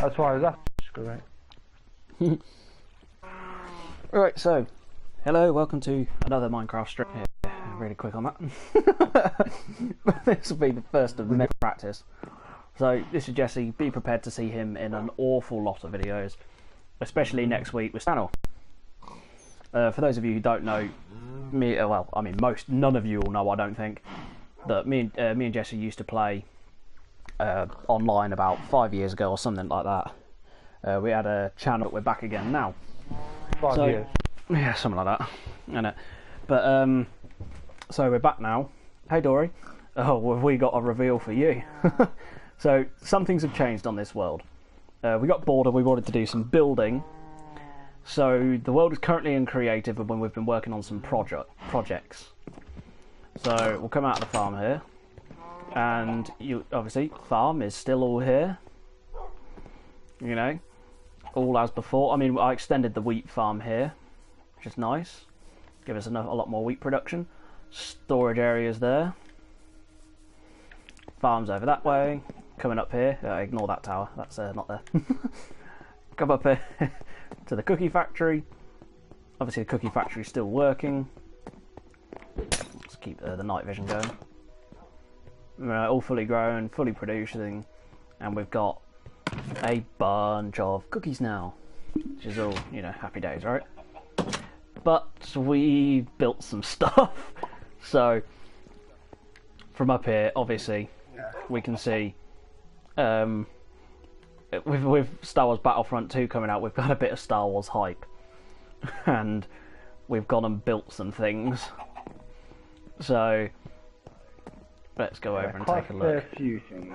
That's why I left. Screw it. Right, so, hello, welcome to another Minecraft stream. Yeah, really quick on that. This will be the first of many practice. So, this is Jesse. Be prepared to see him in an awful lot of videos, especially next week with Channel. For those of you who don't know, well, I mean, none of you will know, I don't think, that me and Jesse used to play online about 5 years ago or something like that. We had a channel, we're back again now. 5 years. Yeah, something like that. Innit? But, so we're back now. Hey, Dory. Oh, well, have we got a reveal for you? So, some things have changed on this world. We got bored and we wanted to do some building. So, the world is currently in creative when we've been working on some projects. So, we'll come out of the farm here. And, obviously, farm is still all here. You know, all as before. I mean, I extended the wheat farm here, which is nice. Give us a lot more wheat production. Storage areas there. Farms over that way. Coming up here. Ignore that tower. That's not there. Come up here to the cookie factory. Obviously, the cookie factory is still working. Let's keep the night vision going. All fully grown, fully producing, and we've got a bunch of cookies now, which is all, you know, happy days, right? But we built some stuff. So from up here, obviously, we can see with Star Wars Battlefront 2 coming out, we've got a bit of Star Wars hype, and we've gone and built some things. So let's go over and take a look. A few things.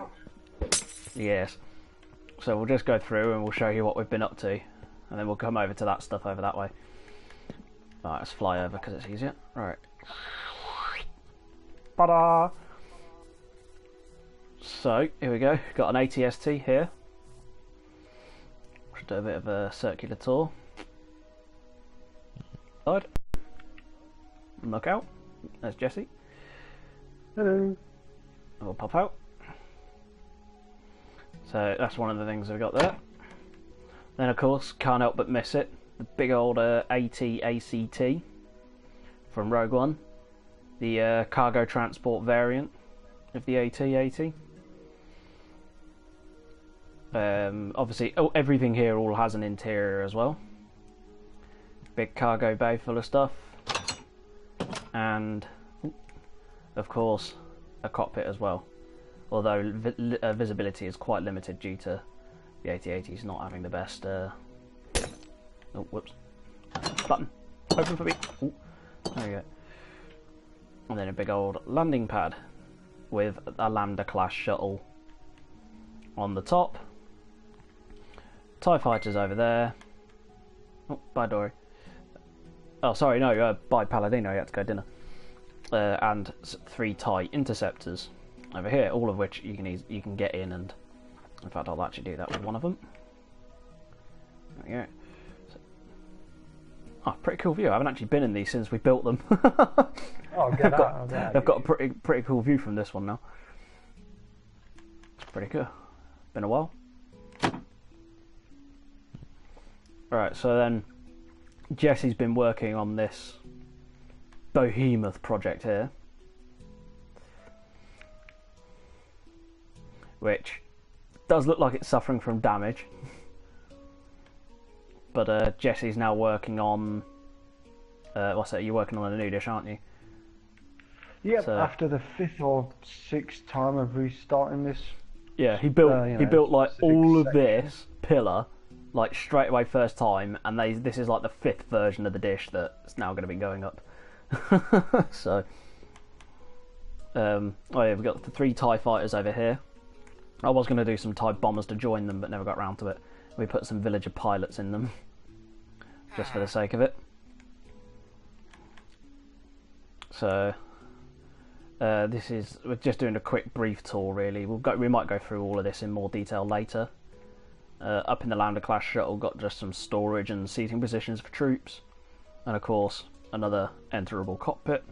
Yes. So we'll just go through and we'll show you what we've been up to, and then we'll come over to that stuff over that way. Alright, let's fly over because it's easier. Right. Ta-da! So, here we go. Got an ATST here. Just do a bit of a circular tour. Side. Look out. There's Jesse. Hello. We'll pop out. So that's one of the things we've got there. Then of course, can't help but miss it, the big old AT-ACT from Rogue One, the cargo transport variant of the AT-AT. Obviously, everything here all has an interior as well. Big cargo bay full of stuff, and of course a cockpit as well. Although visibility is quite limited due to the AT-ATs not having the best. Oh, whoops! Button, open for me. Ooh, there we go. And then a big old landing pad with a Lambda class shuttle on the top. TIE fighters over there. Oh, bye Dory. Oh, sorry, no, bye Paladino. You had to go dinner. And 3 TIE interceptors over here, all of which you can get in, and in fact I'll actually do that with one of them. There we go. So, oh, pretty cool view. I haven't actually been in these since we built them. Oh, get out. I've got a pretty cool view from this one now. It's pretty cool. Been a while. Right, so then Jesse's been working on this behemoth project here, which does look like it's suffering from damage. But Jesse's now working on what's it? You're working on a new dish, aren't you? Yep. So, after the 5th or 6th time of restarting this. Yeah, he built like all of section. this pillar like straight away first time, and this is like the 5th version of the dish that's now going to be going up. So, oh yeah, we've got the 3 TIE fighters over here. I was going to do some TIE bombers to join them, but never got round to it. We put some villager pilots in them, just for the sake of it. So, we're just doing a quick brief tour really. We might go through all of this in more detail later. Up in the Lambda class shuttle, got just some storage and seating positions for troops, and of course another enterable cockpit.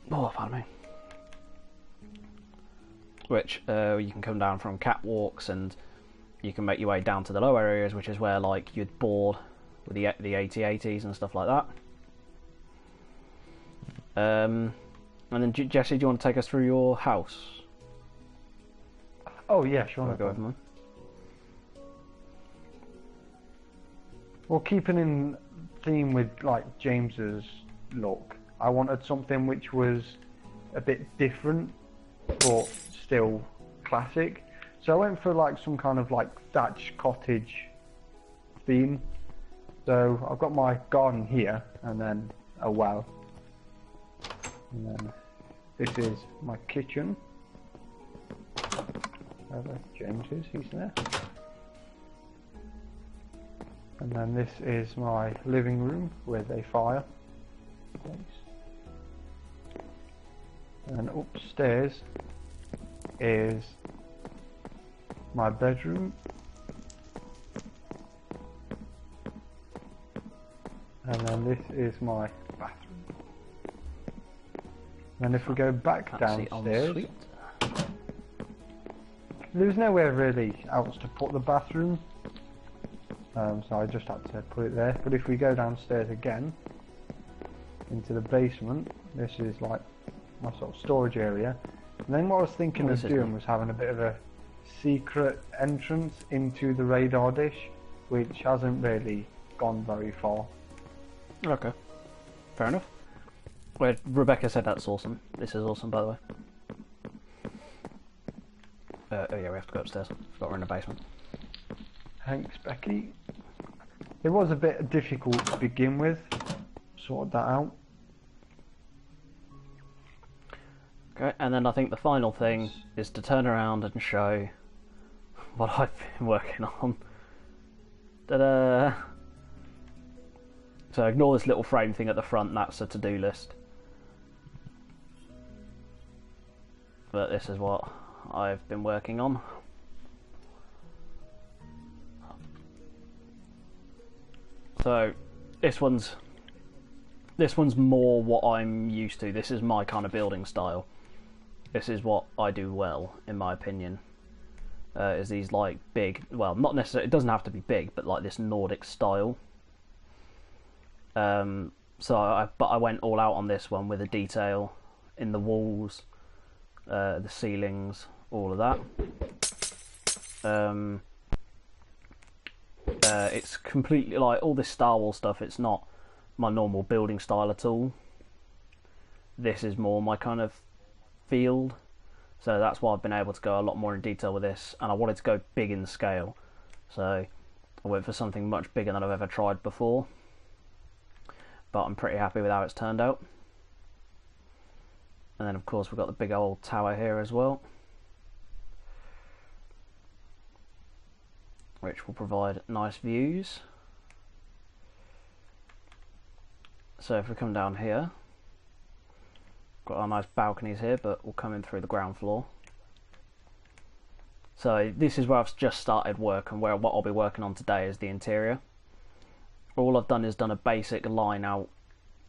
Oh, pardon me. which you can come down from catwalks, and you can make your way down to the lower areas, which is where like you'd board with the AT-ATs and stuff like that. And then Jesse, do you want to take us through your house? Oh yeah, sure. Go over mine. Well, keeping in theme with like James's look, I wanted something which was a bit different but still classic. So I went for like some kind of like thatch cottage theme. So I've got my garden here and then a well. And then this is my kitchen. Over James is, he's there. And then this is my living room with a fire. And upstairs is my bedroom. And then this is my bathroom. And if we go back downstairs, there's nowhere really else to put the bathroom. So I just had to put it there. But if we go downstairs again into the basement, this is like my sort of storage area. And then what I was thinking of doing was having a bit of a secret entrance into the radar dish, which hasn't really gone very far. Okay, fair enough. Well, Rebecca said that's awesome. This is awesome, by the way. Oh yeah, we have to go upstairs. Forgot we're in the basement. Thanks, Becky. It was a bit difficult to begin with. Sorted that out. Okay, and then I think the final thing is to turn around and show what I've been working on. Ta-da! So ignore this little frame thing at the front, that's a to-do list. But this is what I've been working on. So this one's more what I'm used to. This is my kind of building style. This is what I do well, in my opinion. Is these like big, well, not necessarily, it doesn't have to be big, but like this Nordic style. But I went all out on this one with the detail in the walls, the ceilings, all of that. It's completely like all this Star Wars stuff. It's not my normal building style at all. This is more my kind of field, so that's why I've been able to go a lot more in detail with this, and I wanted to go big in scale, so I went for something much bigger than I've ever tried before, but I'm pretty happy with how it's turned out. And then of course we've got the big old tower here as well, which will provide nice views. So if we come down here, got our nice balconies here, but we'll come in through the ground floor. So this is where I've just started work, and what I'll be working on today is the interior. All I've done is done a basic line out,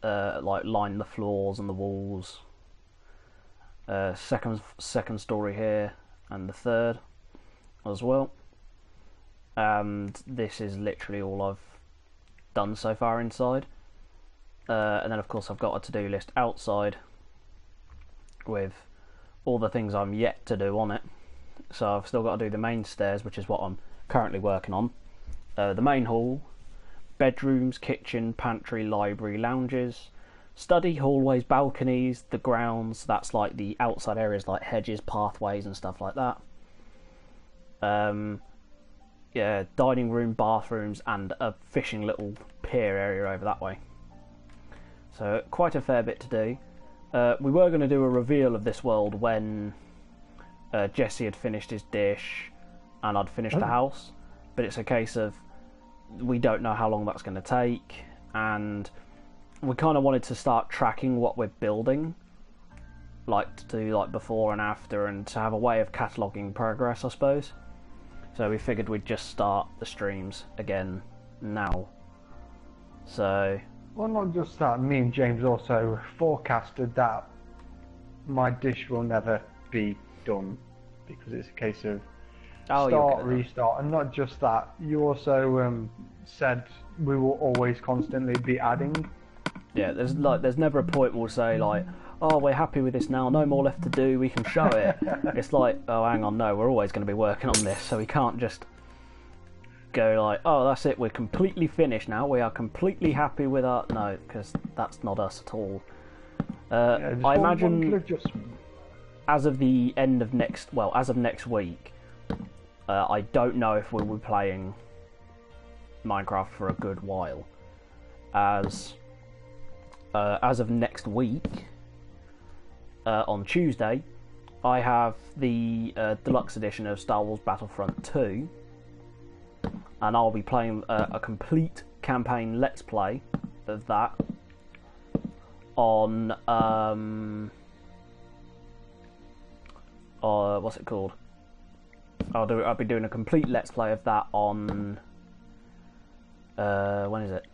like line the floors and the walls. Second story here, and the third as well. And this is literally all I've done so far inside. And then of course I've got a to-do list outside with all the things I'm yet to do on it. So I've still got to do the main stairs, which is what I'm currently working on. The main hall, bedrooms, kitchen, pantry, library, lounges, study, hallways, balconies, the grounds, that's like the outside areas like hedges, pathways and stuff like that. Yeah, dining room, bathrooms, and a fishing little pier area over that way. So quite a fair bit to do. We were going to do a reveal of this world when Jesse had finished his dish and I'd finished the house, but it's a case of we don't know how long that's going to take, and we kind of wanted to start tracking what we're building, like to do like before and after, and to have a way of cataloguing progress, I suppose. So we figured we'd just start the streams again now. So well, not just that, me and James also forecasted that my dish will never be done. because it's a case of Oh, restart, and not just that. You also said we will always constantly be adding. Yeah, there's never a point where we'll say like, oh, we're happy with this now, no more left to do, we can show it. It's like, oh, hang on, no, we're always going to be working on this, so we can't just go like, oh, that's it, we're completely finished now, we are completely happy with our... No, because that's not us at all. I imagine as of the end of as of next week, I don't know if we'll be playing Minecraft for a good while. As of next week, on Tuesday, I have the deluxe edition of Star Wars Battlefront 2, and I'll be playing a complete campaign Let's Play of that on what's it called? I'll be doing a complete Let's Play of that on when is it?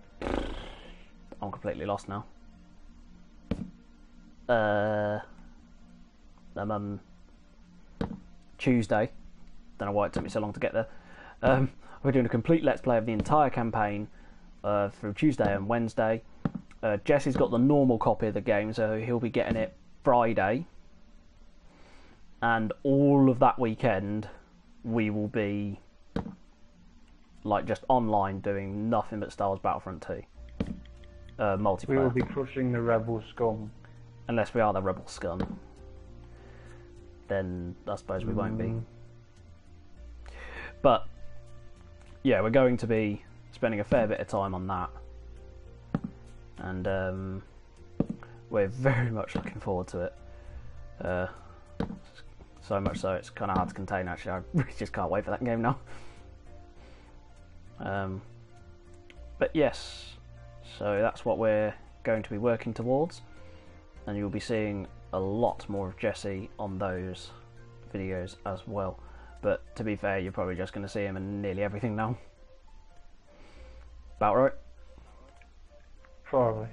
I'm completely lost now. Tuesday. Don't know why it took me so long to get there. We're doing a complete Let's Play of the entire campaign through Tuesday and Wednesday. Jesse's got the normal copy of the game, so he'll be getting it Friday. And all of that weekend, we will be like just online doing nothing but Star Wars Battlefront 2 multiplayer. We will be crushing the rebel scum. Unless we are the rebel scum, then I suppose we won't be. But yeah, we're going to be spending a fair bit of time on that, and we're very much looking forward to it. So much so it's kind of hard to contain. Actually, I really just can't wait for that game now. But yes, so that's what we're going to be working towards, and you'll be seeing a lot more of Jesse on those videos as well. But to be fair, you're probably just going to see him in nearly everything now. About right? Probably.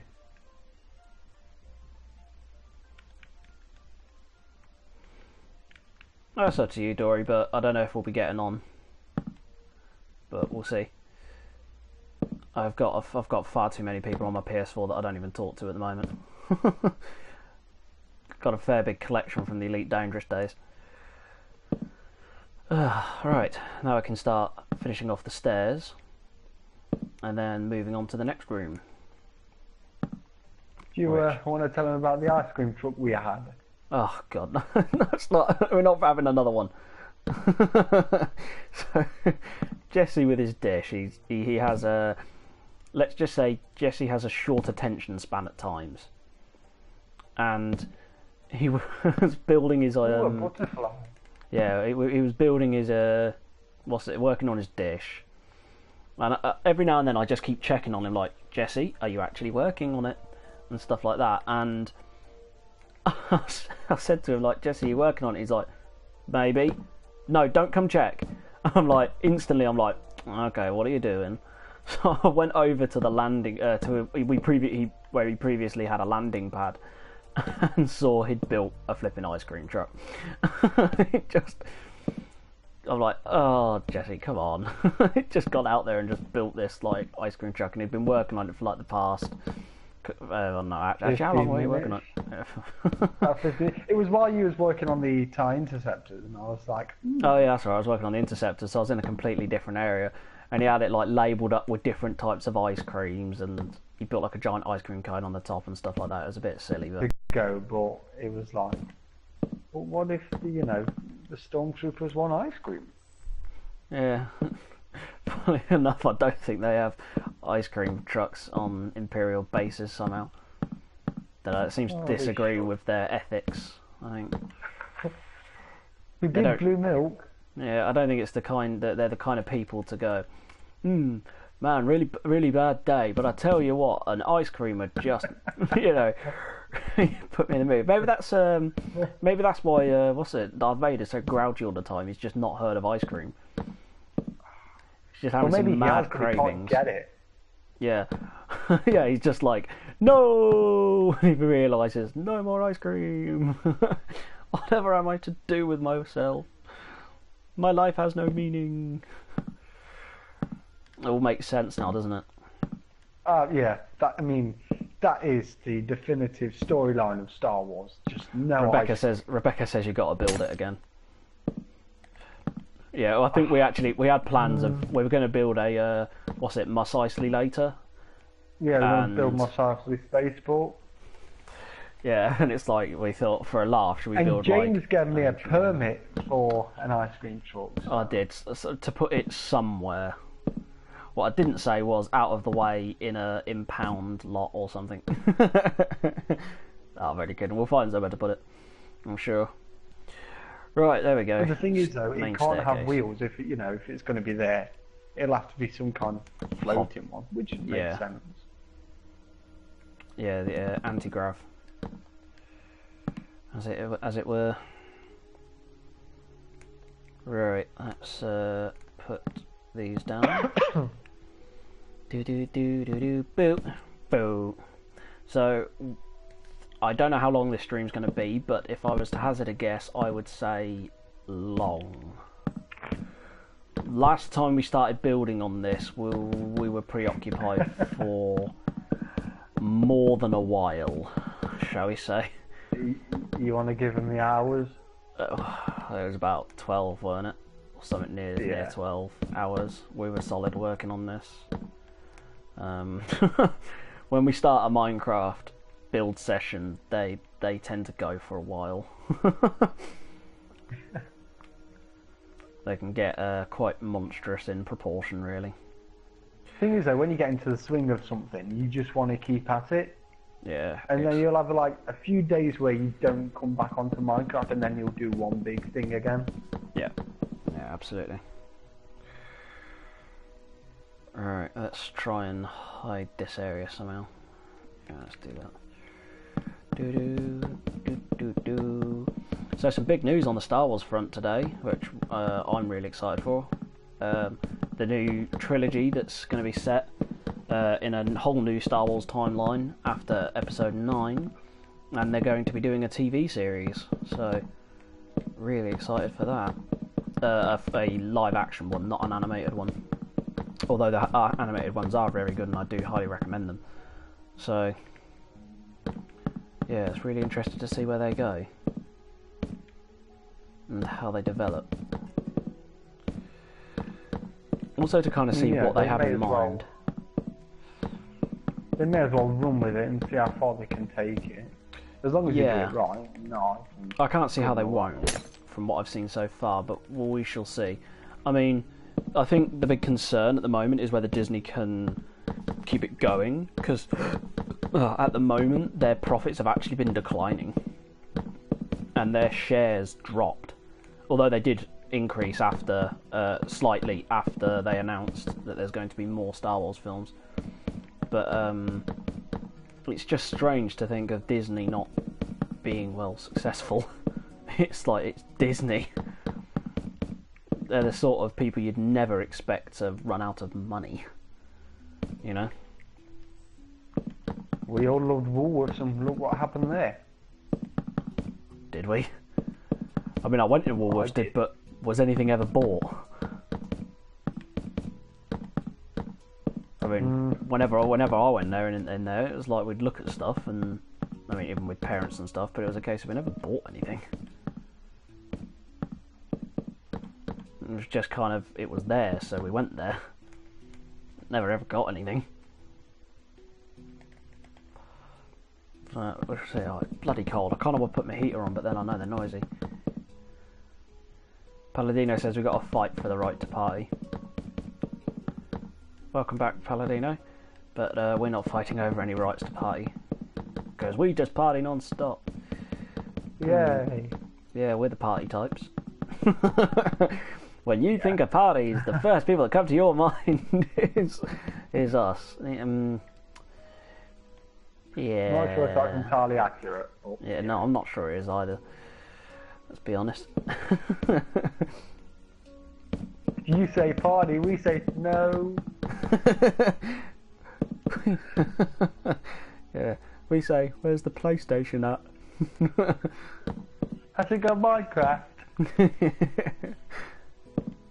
That's up to you, Dory, but I don't know if we'll be getting on. But we'll see. I've got far too many people on my PS4 that I don't even talk to at the moment. Got a fair big collection from the Elite Dangerous days. Right, now I can start finishing off the stairs and then moving on to the next room. Do you want to tell them about the ice cream truck we had? Oh god, no, it's not. We're not having another one. So Jesse with his dish, he has a. Let's just say Jesse has a short attention span at times, and he was building his a butterfly. Yeah, he was building his working on his dish, and every now and then I just keep checking on him, like, Jesse, are you actually working on it, and stuff like that. And I said to him, like, Jesse, are you working on it? He's like, maybe. No, don't come check. I'm like, instantly, I'm like, okay, what are you doing? So I went over to the landing where he previously had a landing pad, and saw he'd built a flipping ice cream truck. I'm like, oh, Jesse, come on. He'd just got out there and just built this like ice cream truck, and he'd been working on it for like the past. No, actually, how long were you working on it? It was while you was working on the TIE interceptors, and I was like, oh yeah, that's right. I was working on the interceptors, so I was in a completely different area, and he had it like labelled up with different types of ice creams, and he built like a giant ice cream cone on the top and stuff like that. It was a bit silly, but it was like, well, what if the stormtroopers want ice cream? Yeah. Funny enough, I don't think they have ice cream trucks on Imperial bases somehow. It seems to disagree with their ethics, I think. We did blue milk. Yeah, I don't think it's the kind that they're the kind of people to go, man, really, really bad day, but I tell you what, an ice cream would just, put me in the mood. Maybe that's why Darth Vader's so grouchy all the time. He's just not heard of ice cream. He's just having some mad cravings. Can't get it. Yeah, yeah. He's just like, no. He realises no more ice cream. Whatever am I to do with myself? My life has no meaning. It all makes sense now, doesn't it? Yeah. That is the definitive storyline of Star Wars. Just no. Rebecca says you got to build it again. Yeah, well, I think we had plans of we were going to build a Mos Eisley later. Yeah, we're going to build Mos Eisley Spaceport. Yeah, and it's like we thought for a laugh, should we build James gave me a permit for an ice cream truck. So. I did, so to put it somewhere. What I didn't say was out of the way in a impound lot or something. Oh, very good. We'll find somewhere to put it, I'm sure. Right, there we go. But the thing is, though, it can't have staircase. wheels if it's going to be there. It'll have to be some kind of floating one, which makes sense. Yeah, the anti-grav, as it were. Right, let's put these down. Boo, boo. So, I don't know how long this stream's going to be, but if I was to hazard a guess, I would say long. Last time we started building on this, we were preoccupied for more than a while, shall we say. You want to give them the hours? It was about 12, weren't it? Or something near 12 hours. We were solid working on this. When we start a Minecraft build session, they tend to go for a while. They can get quite monstrous in proportion, really. Thing is, though, when you get into the swing of something, you just want to keep at it. Yeah. And then you'll have like a few days where you don't come back onto Minecraft, and then you'll do one big thing again. Yeah. Yeah, absolutely. Alright, let's try and hide this area somehow. Yeah, let's do that. So some big news on the Star Wars front today, which I'm really excited for. The new trilogy that's going to be set in a whole new Star Wars timeline after Episode 9, and they're going to be doing a TV series, so really excited for that. A live action one, not an animated one. Although the animated ones are very good and I do highly recommend them. So yeah, it's really interesting to see where they go and how they develop. Also to kind of see what they have in mind. They may as well run with it and see how far they can take it. As long as you do it right. No, I can't see how they won't, from what I've seen so far, but we shall see. I mean, I think the big concern at the moment is whether Disney can keep it going, because at the moment their profits have actually been declining and their shares dropped, although they did increase after slightly after they announced that there's going to be more Star Wars films. But it's just strange to think of Disney not being well successful. It's like, it's Disney. They're the sort of people you'd never expect to run out of money, you know? We all loved Woolworths, and look what happened there. Did we? I mean, I went in Woolworths, but was anything ever bought? I mean, whenever I went there and in there, it was like we'd look at stuff, and I mean, even with parents and stuff, but it was a case of we never bought anything. It was just kind of, it was there, so we went there. Never ever got anything. Let's see, oh, it's bloody cold. I kind of want to put my heater on, but then I know they're noisy. Palladino says we've got to fight for the right to party. Welcome back, Palladino. But we're not fighting over any rights to party, because we just party non-stop. Yay. Yeah, we're the party types. When you think of parties, the first people that come to your mind is us. Yeah. Not sure if that's entirely accurate. Yeah, no, I'm not sure it is either. Let's be honest. You say party, we say no. Yeah, we say, where's the PlayStation at? I think on Minecraft.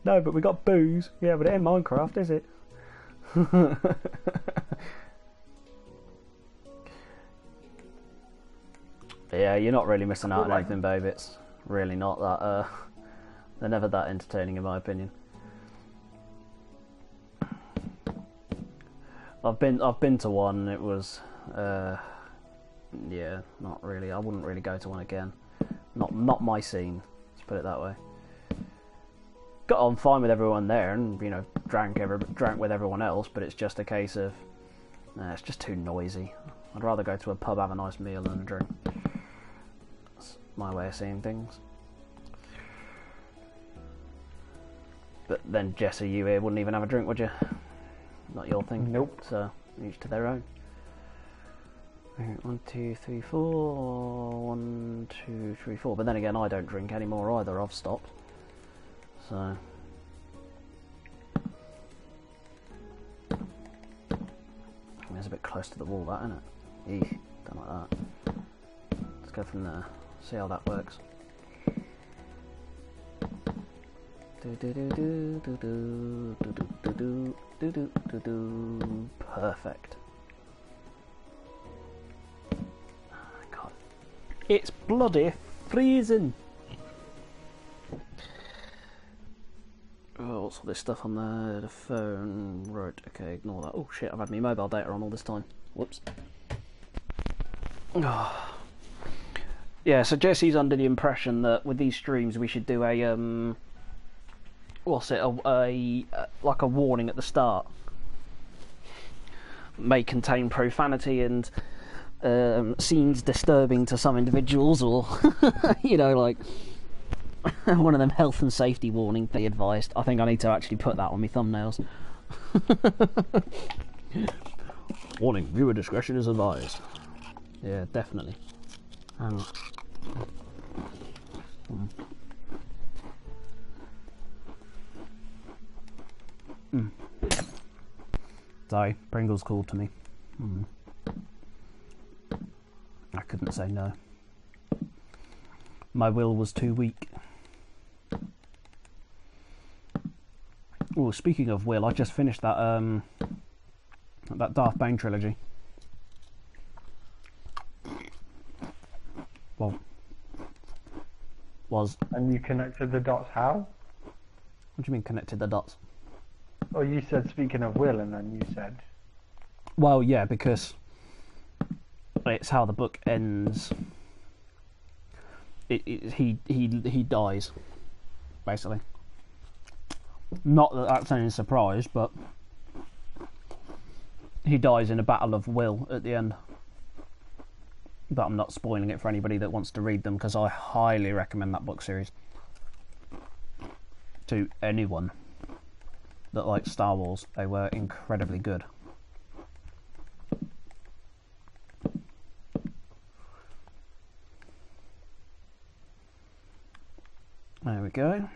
No, but we got booze. Yeah, but it ain't Minecraft, is it? Yeah, you're not really missing out on anything, babe. It's really not that. They're never that entertaining, in my opinion. I've been to one. It was, yeah, not really. I wouldn't really go to one again. Not my scene. Let's put it that way. Got on fine with everyone there, and you know, drank with everyone else. But it's just a case of, it's just too noisy. I'd rather go to a pub, have a nice meal, and a drink. That's my way of seeing things. But then Jesse, you here wouldn't even have a drink, would you? Not your thing. Nope. So each to their own. 1, 2, 3, 4. 1, 2, 3, 4. But then again, I don't drink anymore either. I've stopped. So it's a bit close to the wall, that, isn't it? Eesh, don't like that. Let's go from there. See how that works. Perfect. God, it's bloody freezing. Oh, what's all this stuff on the phone? Right, okay, ignore that. Oh shit, I've had my mobile data on all this time. Whoops. Oh. Yeah, so Jesse's under the impression that with these streams we should do a what's it? Like a warning at the start. May contain profanity and scenes disturbing to some individuals, or you know, like one of them health and safety warning. Be advised. I think I need to actually put that on my thumbnails. Warning: viewer discretion is advised. Yeah, definitely. Hang on. Sorry, Pringles called to me. I couldn't say no. My will was too weak. Oh, speaking of will, I just finished that that Darth Bane trilogy. Well, was. And you connected the dots how? What do you mean connected the dots? Oh, you said speaking of will, and then you said. Well, yeah, because it's how the book ends. He dies, basically. Not that that's any surprise, but he dies in a battle of will at the end. But I'm not spoiling it for anybody that wants to read them, because I highly recommend that book series to anyone that likes Star Wars. They were incredibly good. There we go.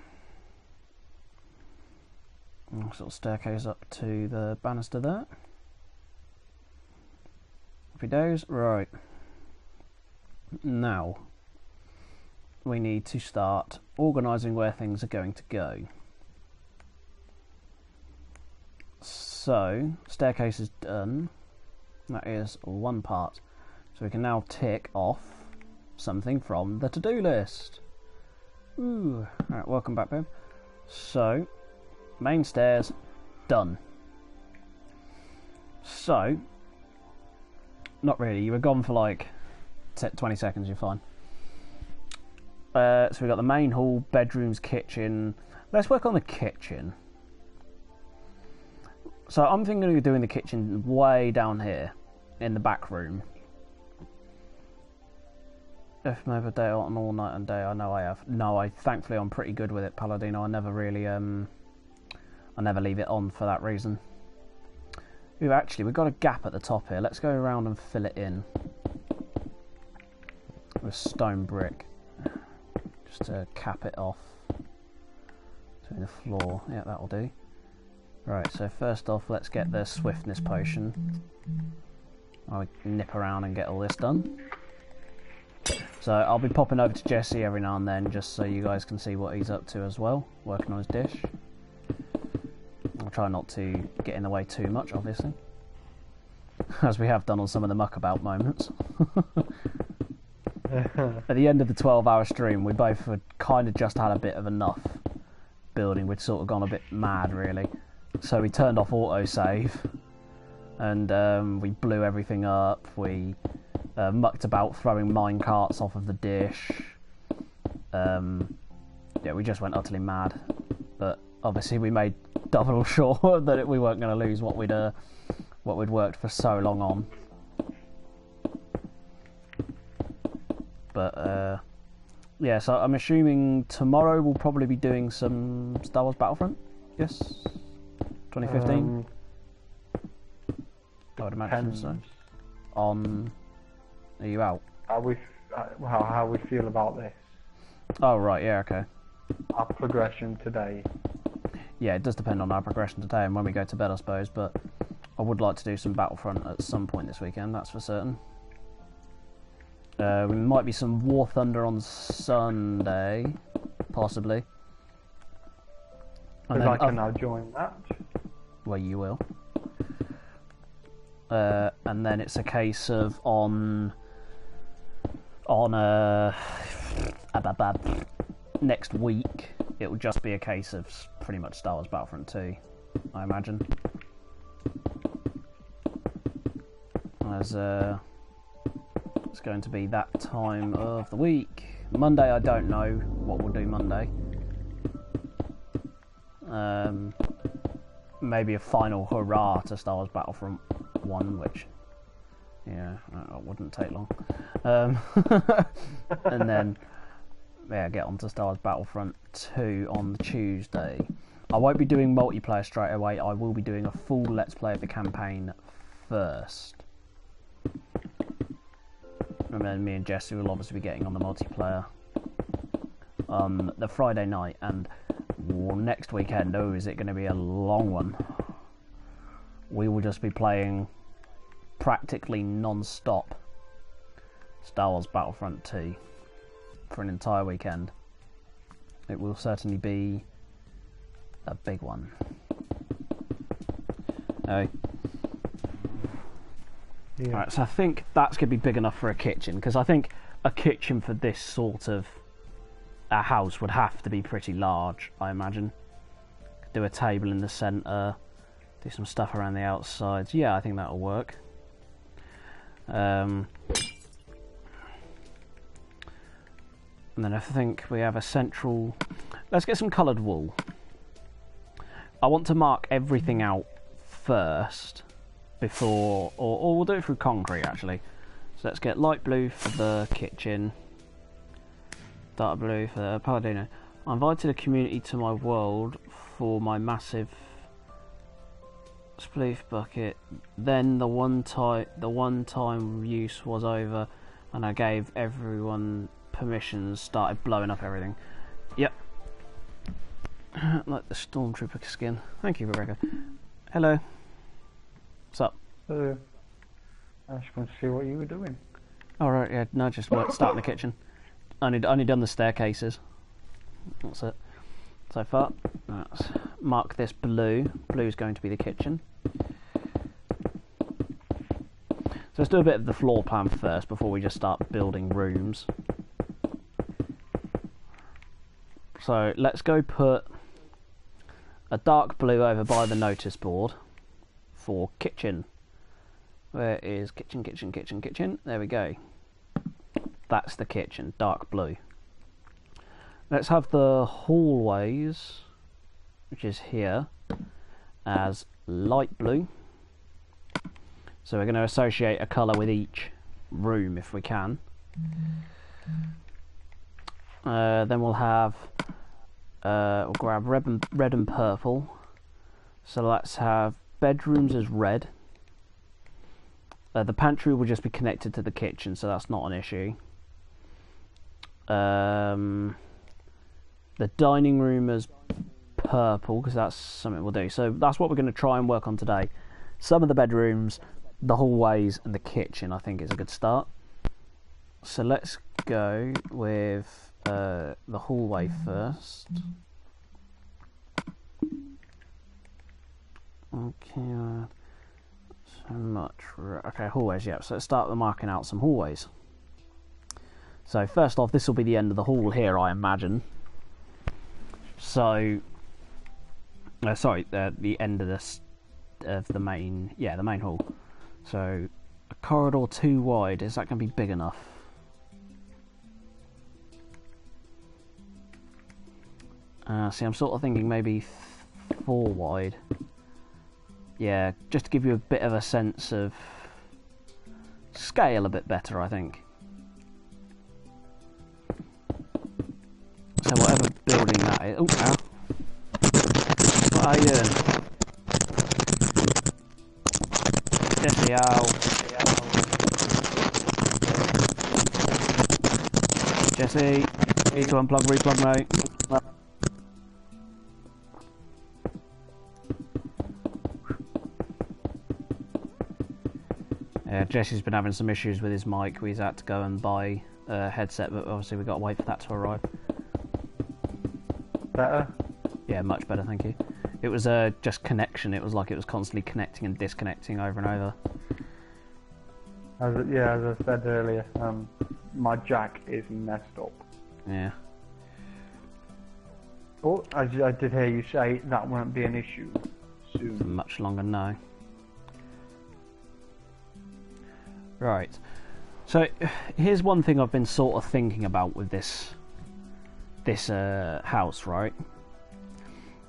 Sort of staircase up to the banister there. Happy days. Right. Now we need to start organising where things are going to go. So, staircase is done. That is one part. So we can now tick off something from the to-do list. Ooh. Alright, welcome back, babe. So, main stairs, done. So, not really, you were gone for like 20 seconds, you're fine. So we've got the main hall, bedrooms, kitchen. Let's work on the kitchen. So I'm thinking of doing the kitchen way down here, in the back room. If mobile day on all night and day, I know I have. No, thankfully I'm pretty good with it, Paladino. I never really, I never leave it on for that reason. We've got a gap at the top here. Let's go around and fill it in with stone brick, just to cap it off between the floor. Yeah, that'll do. Right, so first off, let's get the swiftness potion. I'll nip around and get all this done. So I'll be popping over to Jesse every now and then, just so you guys can see what he's up to as well, working on his dish. try not to get in the way too much, obviously, as we have done on some of the muckabout moments. At the end of the 12-hour stream, we both had kind of just had a bit of enough building. We'd sort of gone a bit mad, really. So we turned off autosave, and we blew everything up. We mucked about throwing mine carts off of the dish. Yeah, we just went utterly mad. But obviously we made double sure that we weren't going to lose what we'd worked for so long on. But yeah, so I'm assuming tomorrow we'll probably be doing some Star Wars Battlefront. Yes, 2015. I would imagine so. Are you out? How we feel about this? Oh right, yeah, okay. Our progression today. Yeah, it does depend on our progression today and when we go to bed, I suppose. But I would like to do some Battlefront at some point this weekend. That's for certain. We might be some War Thunder on Sunday, possibly. Because I can now join that. Well, you will. And then it's a case of next week, it will just be a case of pretty much Star Wars Battlefront 2, I imagine. As it's going to be that time of the week. Monday, I don't know what we'll do Monday. Maybe a final hurrah to Star Wars Battlefront 1, which, yeah, that wouldn't take long. And then, yeah, get on to Star Wars Battlefront 2 on the Tuesday. I won't be doing multiplayer straight away. I will be doing a full Let's Play of the campaign first. And then me and Jesse will obviously be getting on the multiplayer on the Friday night. And next weekend, oh, is it going to be a long one? We will just be playing practically non-stop Star Wars Battlefront 2 for an entire weekend. It will certainly be a big one. Oh. Yeah. Right, so I think that's going to be big enough for a kitchen, because I think a kitchen for this sort of a house would have to be pretty large, I imagine. Do a table in the centre, do some stuff around the outsides. Yeah, I think that'll work. And then I think we have a central... Let's get some coloured wool. I want to mark everything out first before... Or we'll do it through concrete, actually. So let's get light blue for the kitchen. Dark blue for the Paladino. I invited a community to my world for my massive spleef bucket. Then the one time use was over, and I gave everyone permissions. Started blowing up everything. Yep. Like the stormtrooper skin. Thank you, Rebecca. Hello. What's up? I just want to see what you were doing. All right. Yeah. No, just starting the kitchen. Only done the staircases. That's it. So far, let's mark this blue. Blue is going to be the kitchen. So let's do a bit of the floor plan first before we just start building rooms. So let's go put a dark blue over by the notice board for kitchen. Where is kitchen, kitchen, kitchen, kitchen? There we go. That's the kitchen, dark blue. Let's have the hallways, which is here, as light blue. So we're going to associate a colour with each room if we can. Then we'll have, we'll grab red and purple. So let's have bedrooms as red. The pantry will just be connected to the kitchen, so that's not an issue. The dining room as purple, because that's something we'll do. So that's what we're going to try and work on today. Some of the bedrooms, the hallways, and the kitchen, I think is a good start. So let's go with the hallway first. Okay, so much. Okay, hallways, yeah. So let's start with marking out some hallways. So first off, this will be the end of the hall here, I imagine. So, sorry, the end of this of the main, the main hall. So, a corridor too wide. Is that going to be big enough? See, I'm sort of thinking maybe 4 wide. Yeah, just to give you a bit of a sense of scale a bit better, I think. So whatever building that is... Oh, ow. What are you doing? Jesse, ow. Jesse, need to unplug, replug, mate. Yeah, Jesse's been having some issues with his mic. He's had to go and buy a headset, but obviously we've got to wait for that to arrive. Better? Yeah, much better, thank you. It was just connection. It was like it was constantly connecting and disconnecting over and over. As I said earlier, my jack is messed up. Yeah. Oh, I did hear you say that won't be an issue soon. For much longer now. Right. So here's one thing I've been sort of thinking about with this house, right?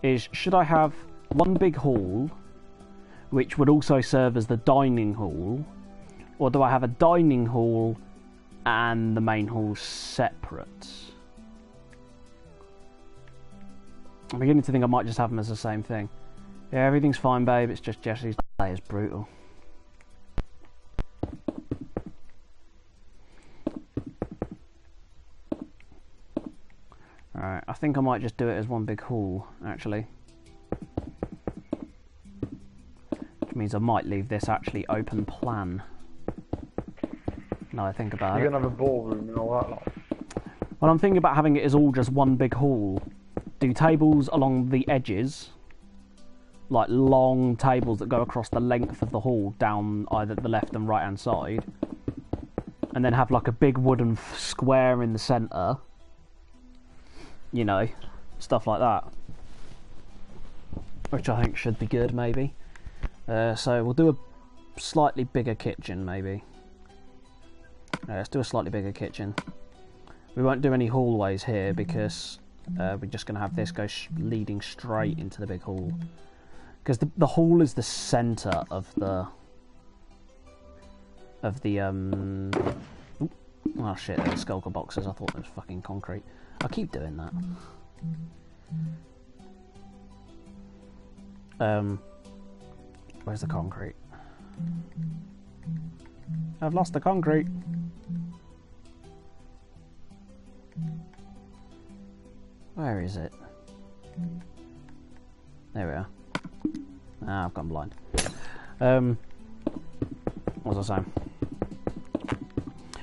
Is should I have one big hall, which would also serve as the dining hall, or do I have a dining hall and the main hall separate? I'm beginning to think I might just have them as the same thing. Yeah, everything's fine, babe. It's just Jesse's day is brutal. Alright, I think I might just do it as one big hall, actually. Which means I might leave this actually open plan. Now I think about it. You're going to have a ballroom and all that lot? Well, I'm thinking about having it as all just one big hall. Do tables along the edges, like long tables that go across the length of the hall down either the left and right hand side. And then have like a big wooden square in the centre. You know, stuff like that, which I think should be good, maybe. So we'll do a slightly bigger kitchen, maybe. Let's do a slightly bigger kitchen. We won't do any hallways here because we're just going to have this go leading straight into the big hall. Because the hall is the centre of the oh shit, they're skulker boxes. I thought it was fucking concrete. I keep doing that. Where's the concrete? I've lost the concrete. Where is it? There we are. Ah, I've gone blind. What was I saying?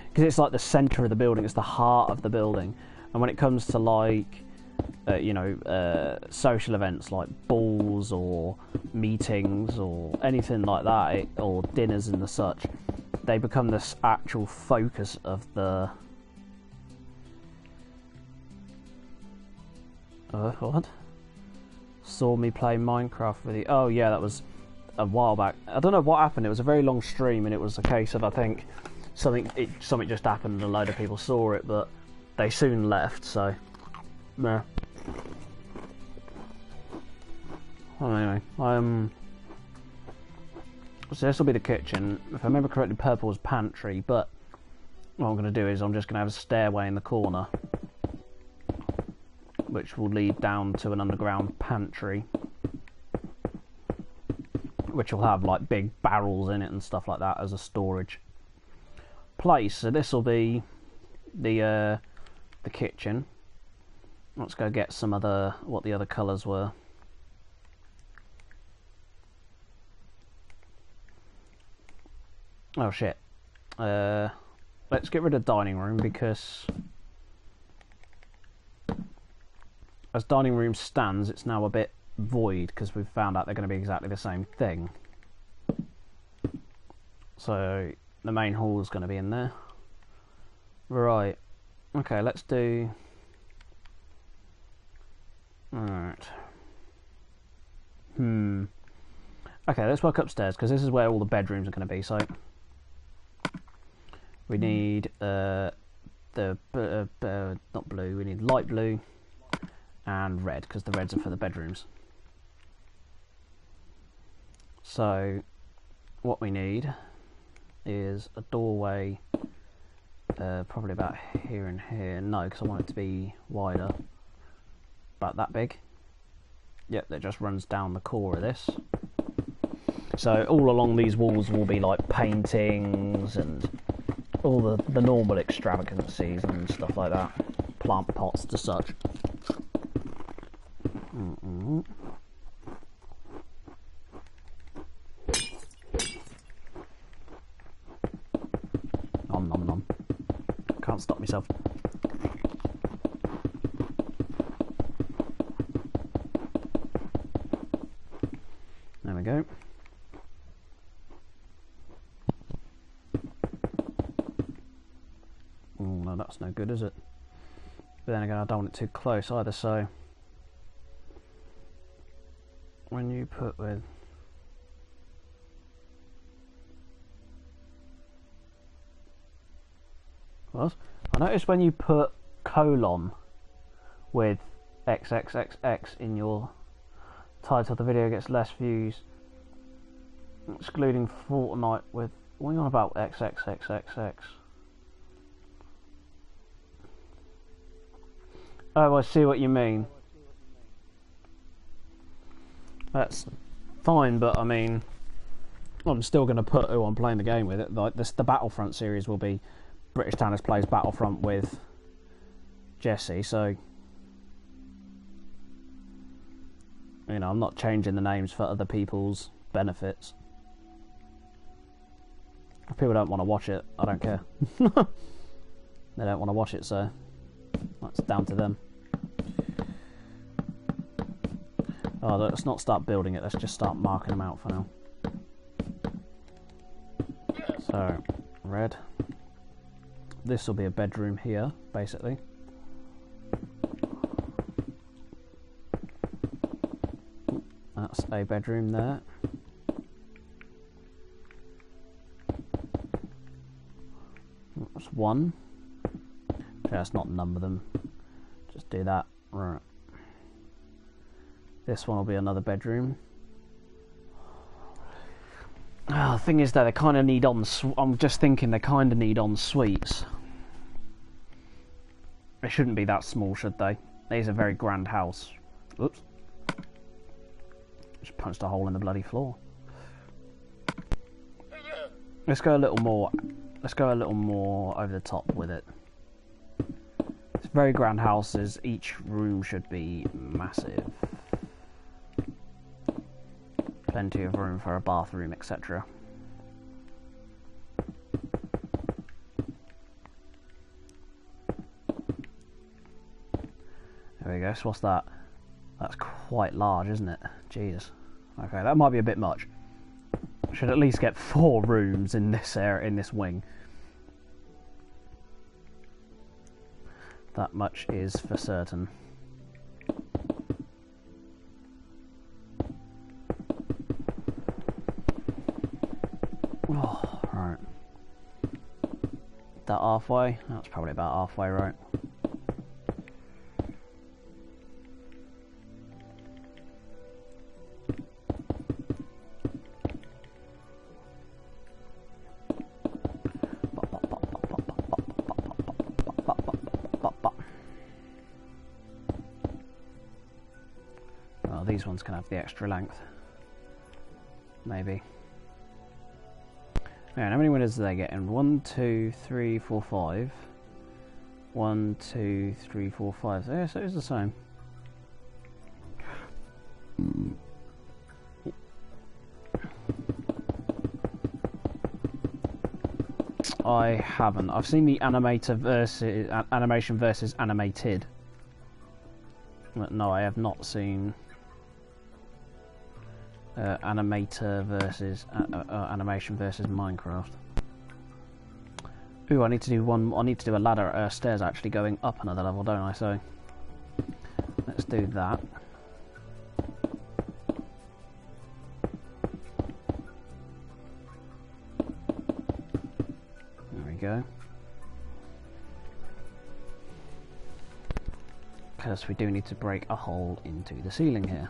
Because it's like the centre of the building, it's the heart of the building. And when it comes to like, social events like balls or meetings or anything like that, or dinners and the such, they become this actual focus of the... what? Saw me play Minecraft with you. Oh yeah, that was a while back. I don't know what happened. It was a very long stream, and it was a case of, I think, something just happened and a load of people saw it, but they soon left, so yeah. Well, anyway, so this will be the kitchen. If I remember correctly, purple was pantry, but what I'm going to do is I'm just going to have a stairway in the corner, which will lead down to an underground pantry, which will have like big barrels in it and stuff like that as a storage place. So this will be the kitchen. Let's go get some other, what the other colours were. Oh shit. Let's get rid of dining room, because as dining room stands, it's now a bit void because we've found out they're going to be exactly the same thing. So the main hall is going to be in there. Right. Okay, let's do... Alright. Okay, let's work upstairs because this is where all the bedrooms are going to be. So we need not blue. We need light blue and red because the reds are for the bedrooms. So what we need is a doorway, probably about here and here. No, because I want it to be wider, about that big. Yep, that just runs down the core of this. So all along these walls will be like paintings and all the normal extravagancies and stuff like that. Plant pots to such. Nom nom nom. Can't stop myself. There we go. Oh no, that's no good, is it? But then again, I don't want it too close either, so when you put with what? I noticed when you put colon with XXXX in your title, the video gets less views, excluding Fortnite with... What are you on about XXXXX? Oh, I see what you mean. That's fine, but I mean, I'm still going to put who I'm playing the game with. It like this, the Battlefront series will be BritishTanis plays Battlefront with Jesse, so you know, I'm not changing the names for other people's benefits. If people don't want to watch it, I don't care. They don't want to watch it, so that's down to them. Oh, let's not start building it, let's just start marking them out for now. So, red. This will be a bedroom here, basically. That's a bedroom there. That's one. Let's not number them. Just do that. Right. This one will be another bedroom. Oh, the thing is that they kind of need I'm just thinking they kind of need en suites. They shouldn't be that small, should they? It is a very grand house. Oops. Just punched a hole in the bloody floor. Let's go a little more. Let's go a little more over the top with it. It's very grand houses. Each room should be massive. Plenty of room for a bathroom, etc. There we go. So what's that? That's quite large, isn't it? Jesus. Okay, that might be a bit much. Should at least get 4 rooms in this area, in this wing. That much is for certain. Oh, right. That halfway? That's probably about halfway, right? Oh, these ones can have the extra length. Maybe. Yeah, how many windows do they get in? 1, 2, 3, 4, 5. 1, 2, 3, 4, 5. Yeah, so it's the same. I haven't. I've seen the animation versus animated. But no, I have not seen animator versus animation versus Minecraft. Ooh, I need to do one. I need to do a ladder, stairs actually going up another level, don't I? So let's do that. There we go. Because we do need to break a hole into the ceiling here.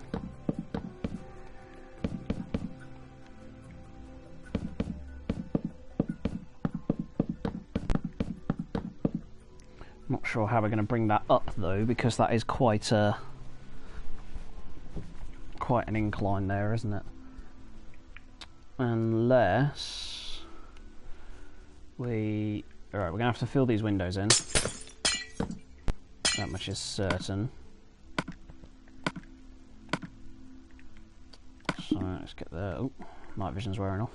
Not sure how we're going to bring that up though, because that is quite an incline there, isn't it? Unless we... Alright, we're going to have to fill these windows in. That much is certain. So let's get there. Oh, night vision's wearing off.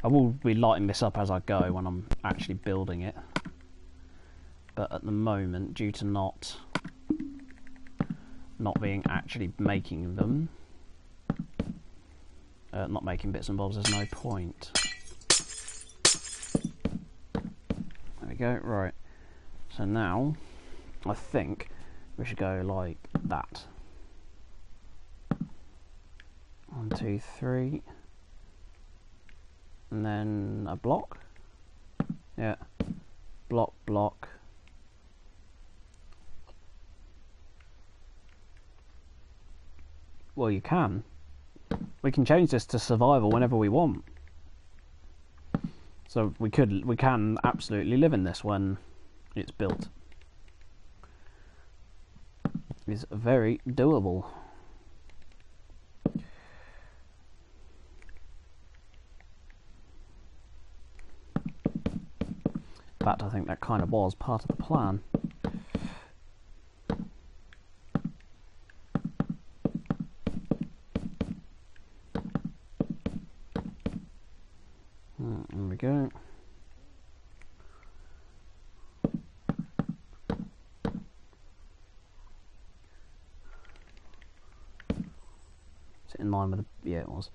I will be lighting this up as I go when I'm actually building it. But at the moment, due to not being actually making them, not making bits and bobs, there's no point. There we go, right. So now, I think we should go like that. 1, 2, 3. And then a block. Yeah. Block, block. Well, you can. We can change this to survival whenever we want. So we can absolutely live in this when it's built. It's very doable. In fact, I think that kind of was part of the plan. There we go. Is it in line with the... yeah, it was.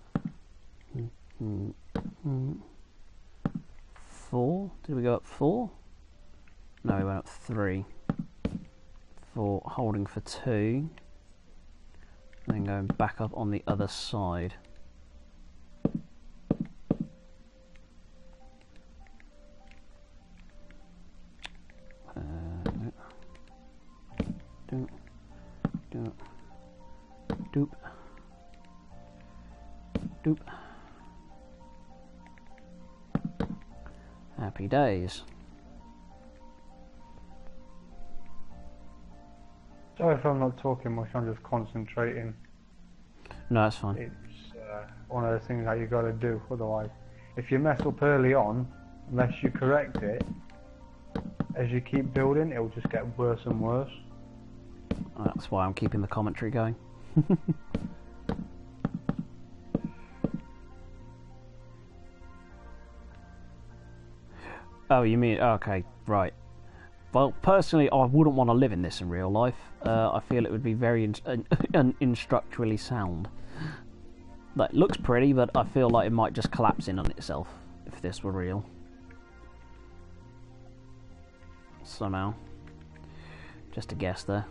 4? Did we go up 4? No, we went up 3. 4, holding for 2. Then going back up on the other side. Doop. Doop. Happy days. Sorry if I'm not talking much, I'm just concentrating. No, that's fine. It's one of the things that you got to do, otherwise if you mess up early on, unless you correct it, as you keep building it will just get worse and worse. That's why I'm keeping the commentary going. Oh, you mean... okay, right. Well, personally, I wouldn't want to live in this in real life. I feel it would be very instructurally sound. Like, it looks pretty, but I feel like it might just collapse in on itself if this were real. Somehow. Just a guess there.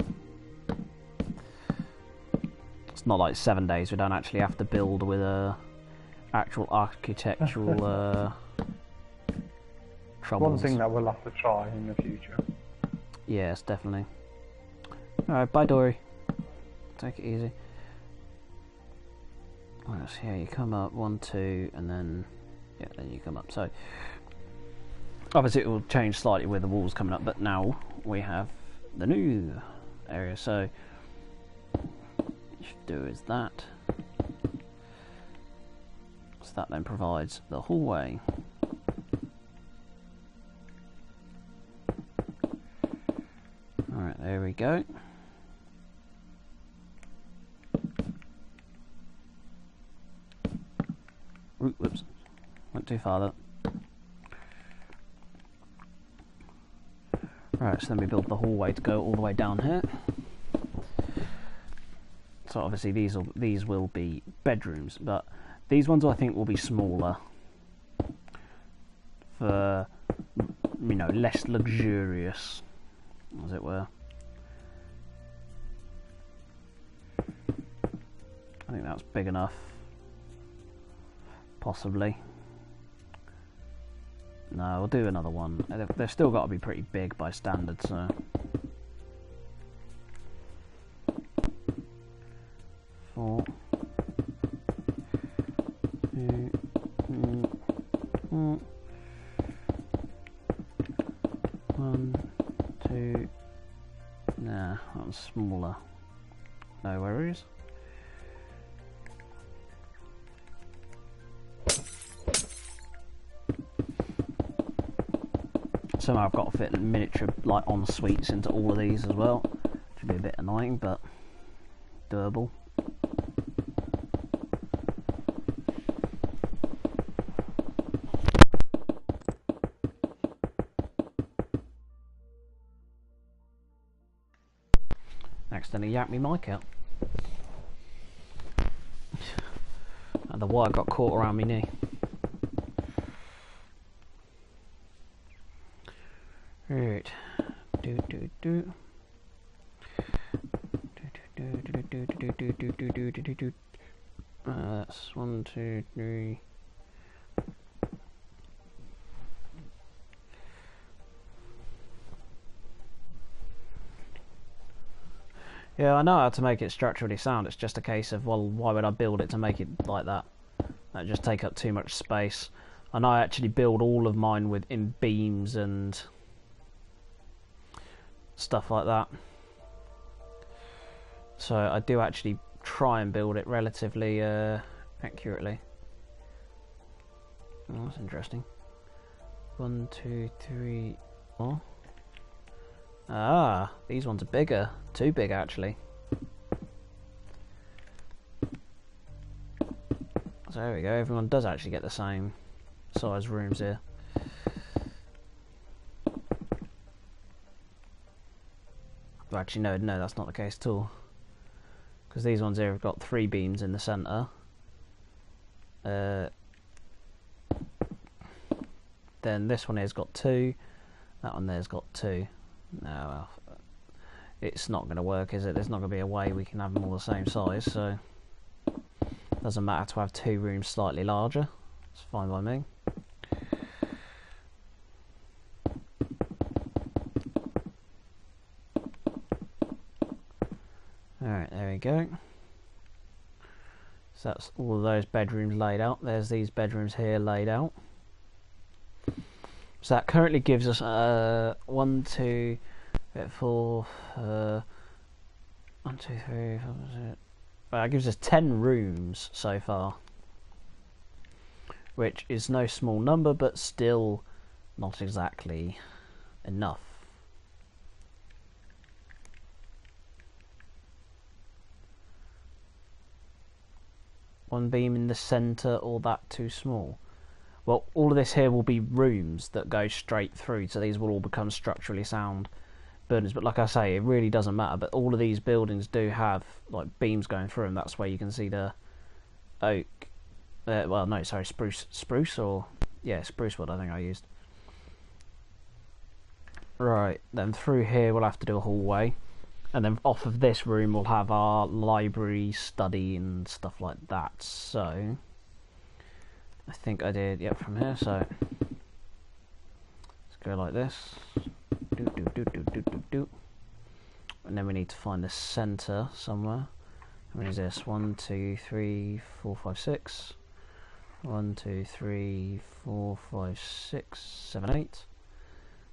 It's not like 7 days. We don't actually have to build with actual architectural troubles. One thing that we'll have to try in the future. Yes, definitely. Alright, bye Dory. Take it easy. Right, so here you come up, 1, 2, and then... yeah, then you come up. So, obviously it will change slightly with the walls coming up, but now we have the new area. So, what you should do is that. So that then provides the hallway. Alright, there we go. Ooh, whoops, went too far there. Right, so then we build the hallway to go all the way down here. So obviously these will be bedrooms, but these ones I think will be smaller for, you know, less luxurious, as it were. I think that's big enough. Possibly. No, we'll do another one. They've still got to be pretty big by standard, so. Four. Two. One, two. Nah, that one's smaller. No worries. Somehow I've got to fit miniature like en suites into all of these as well, which would be a bit annoying, but doable. Accidentally yanked me mic out. And the wire got caught around my knee. Right. That's 1, 2, 3. Yeah, I know how to make it structurally sound. It's just a case of, well, why would I build it to make it like that? That'd just take up too much space. And I actually build all of mine in beams and stuff like that. So I do actually try and build it relatively accurately. Oh, that's interesting. 1, 2, 3, 4. Ah, these ones are bigger. Too big, actually. So there we go. Everyone does actually get the same size rooms here. Well, actually, no, that's not the case at all. Because these ones here have got 3 beams in the centre. Then this one here's got 2. That one there's got 2. No, it's not going to work, is it? There's not going to be a way we can have them all the same size, so it doesn't matter to have 2 rooms slightly larger. It's fine by me. Alright, there we go. So that's all of those bedrooms laid out. There's these bedrooms here laid out. So that currently gives us 1, 2, 4, 1, 2, 3, 4, well, that gives us 10 rooms so far, which is no small number, but still not exactly enough. One beam in the centre, or that too small? Well, all of this here will be rooms that go straight through, so these will all become structurally sound buildings. But like I say, it really doesn't matter. But all of these buildings do have like beams going through them. That's where you can see the oak. Well, no, sorry, spruce, or yeah, spruce wood. I think I used. Right, then through here we'll have to do a hallway, and then off of this room we'll have our library, study, and stuff like that. So I think I did, yep, from here, so let's go like this. And then we need to find the centre somewhere. How many is this? 1, 2, 3, 4, 5, 6. 1, 2, 3, 4, 5, 6, 7, 8.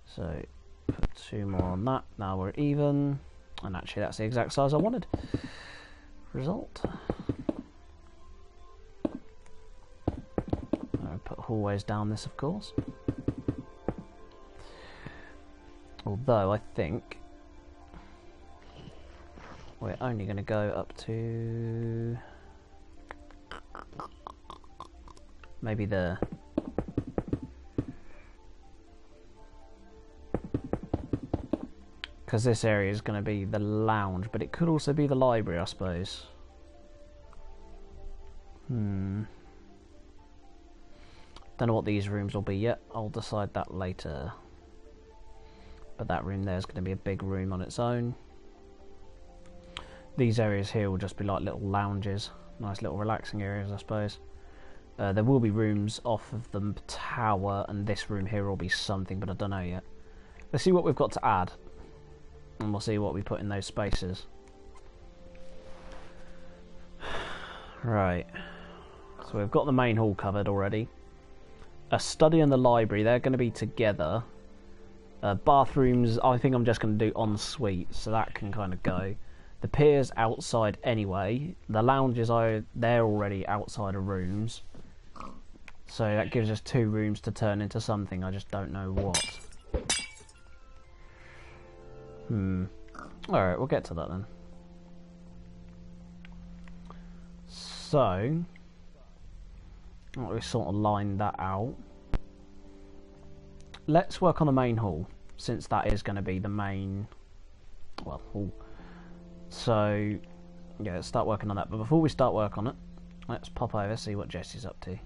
So put 2 more on that. Now we're even. And actually that's the exact size I wanted. Result. Put hallways down this, of course. Although I think we're only going to go up to maybe there. Because this area is going to be the lounge, but it could also be the library, I suppose. Don't know what these rooms will be yet. I'll decide that later. But that room there is going to be a big room on its own. These areas here will just be like little lounges. Nice little relaxing areas, I suppose. There will be rooms off of the tower, and this room here will be something, but I don't know yet. Let's see what we've got to add, and we'll see what we put in those spaces. Right. So we've got the main hall covered already. A study and the library, they're going to be together. Bathrooms, I think I'm just going to do ensuite, so that can kind of go. The pier's outside anyway. The lounges, they're already outside of rooms. So that gives us 2 rooms to turn into something, I just don't know what. Alright, we'll get to that then. So, we sort of lined that out. Let's work on the main hall, since that is going to be the main, well, hall. So, yeah, let's start working on that. But before we start work on it, let's pop over, see what Jesse's up to.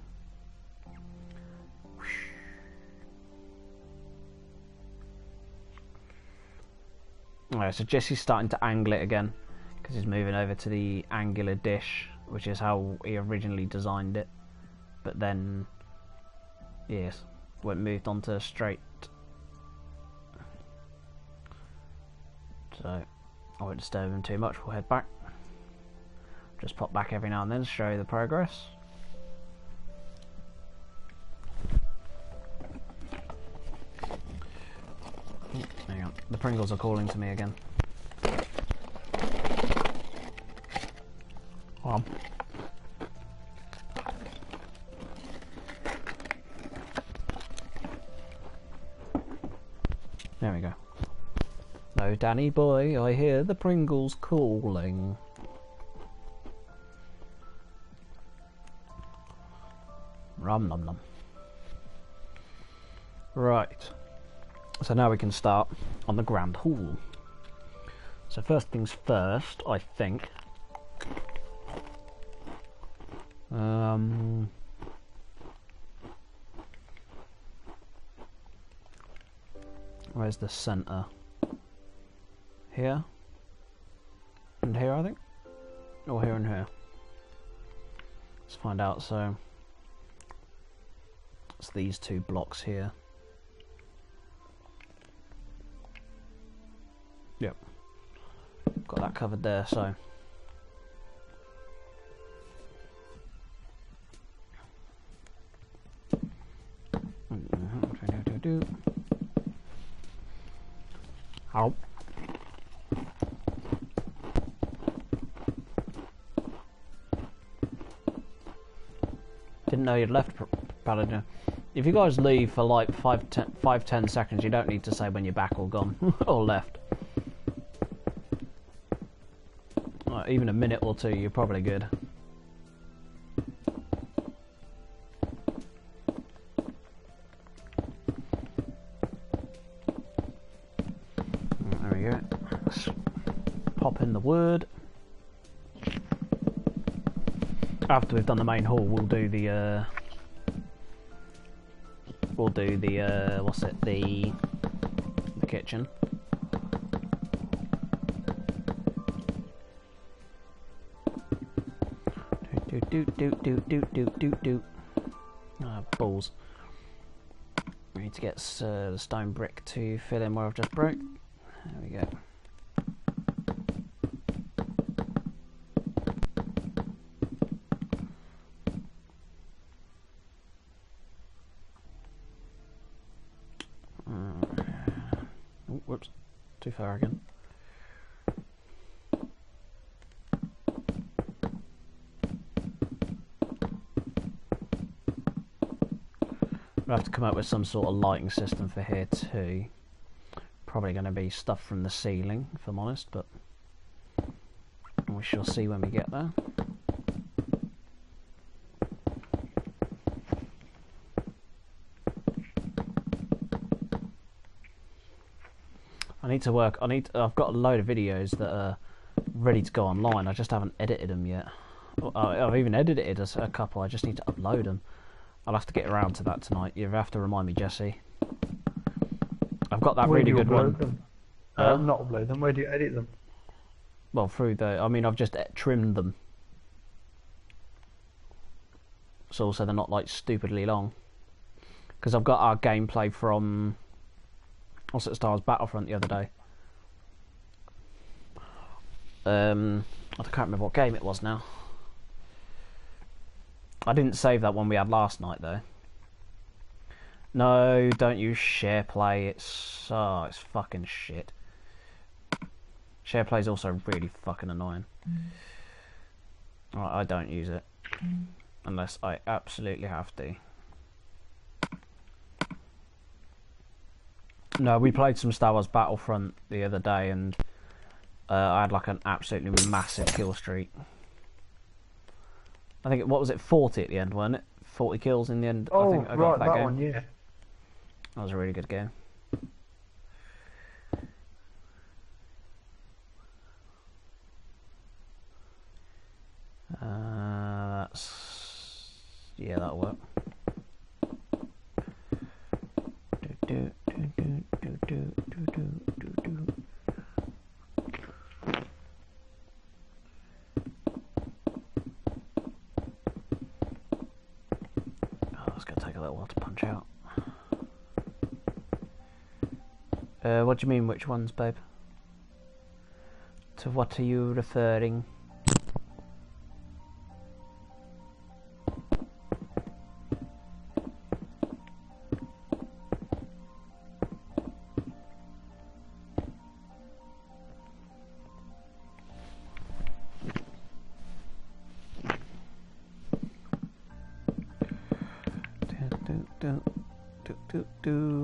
Alright, so Jesse's starting to angle it again, because he's moving over to the angular dish, which is how he originally designed it. But then, yes, went moved on to straight. So, I won't disturb him too much, we'll head back. Just pop back every now and then to show you the progress. Hang on, the Pringles are calling to me again. Hold on. There we go. No, Danny boy, I hear the Pringles calling. Rum num num. Right. So now we can start on the Grand Hall. So first things first, I think. Where's the centre? Here? And here, I think? Or here and here? Let's find out. So it's these 2 blocks here. Yep. Got that covered there, so. Ow. Didn't know you'd left, Paladin. If you guys leave for like 5-10 seconds, you don't need to say when you're back or gone or left. Even a minute or 2, you're probably good. There we go. Let's pop in the wood. After we've done the main hall, we'll do the what's it? The kitchen. Do. Balls. We need to get the stone brick to fill in where I've just broke. There we go. Oh, whoops. Too far again. We'll have to come up with some sort of lighting system for here too. Probably going to be stuff from the ceiling, if I'm honest, but we shall see when we get there. I've got a load of videos that are ready to go online. I just haven't edited them yet. I've even edited a couple. I just need to upload them. I'll have to get around to that tonight. You have to remind me, Jesse. I've got that really good one. Them? Not upload them. Where do you edit them? Well, through the... I mean, I've just trimmed them. So also they're not, like, stupidly long. Because I've got our gameplay from... I was at Star Wars Battlefront the other day. I can't remember what game it was now. I didn't save that one we had last night, though. No, don't use SharePlay. It's fucking shit. SharePlay is also really fucking annoying. I don't use it unless I absolutely have to. No, we played some Star Wars Battlefront the other day, and I had like an absolutely massive kill streak. I think what was it, 40 at the end, wasn't it? 40 kills in the end. Oh, I think I right, got that game. one, yeah. That was a really good game. Yeah, that'll work. It's gonna take a little while to punch out. What do you mean, which ones, babe? To what are you referring?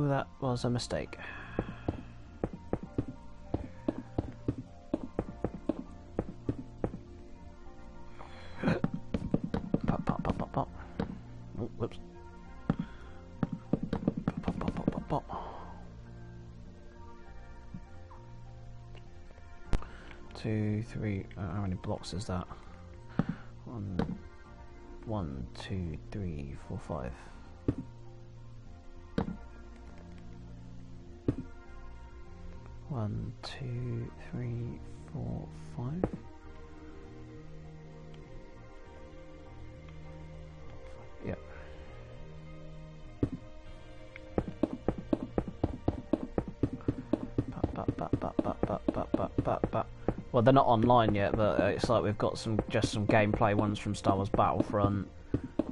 That was a mistake. Pop, pop, pop, pop, pop. Oh, whoops. Pop, pop, pop, pop, pop. 2, 3. How many blocks is that? 1, 2, 3, 4, 5. 1, 2, 3, 4, 5. Yep. Well, they're not online yet, but it's like we've got just some gameplay ones from Star Wars Battlefront.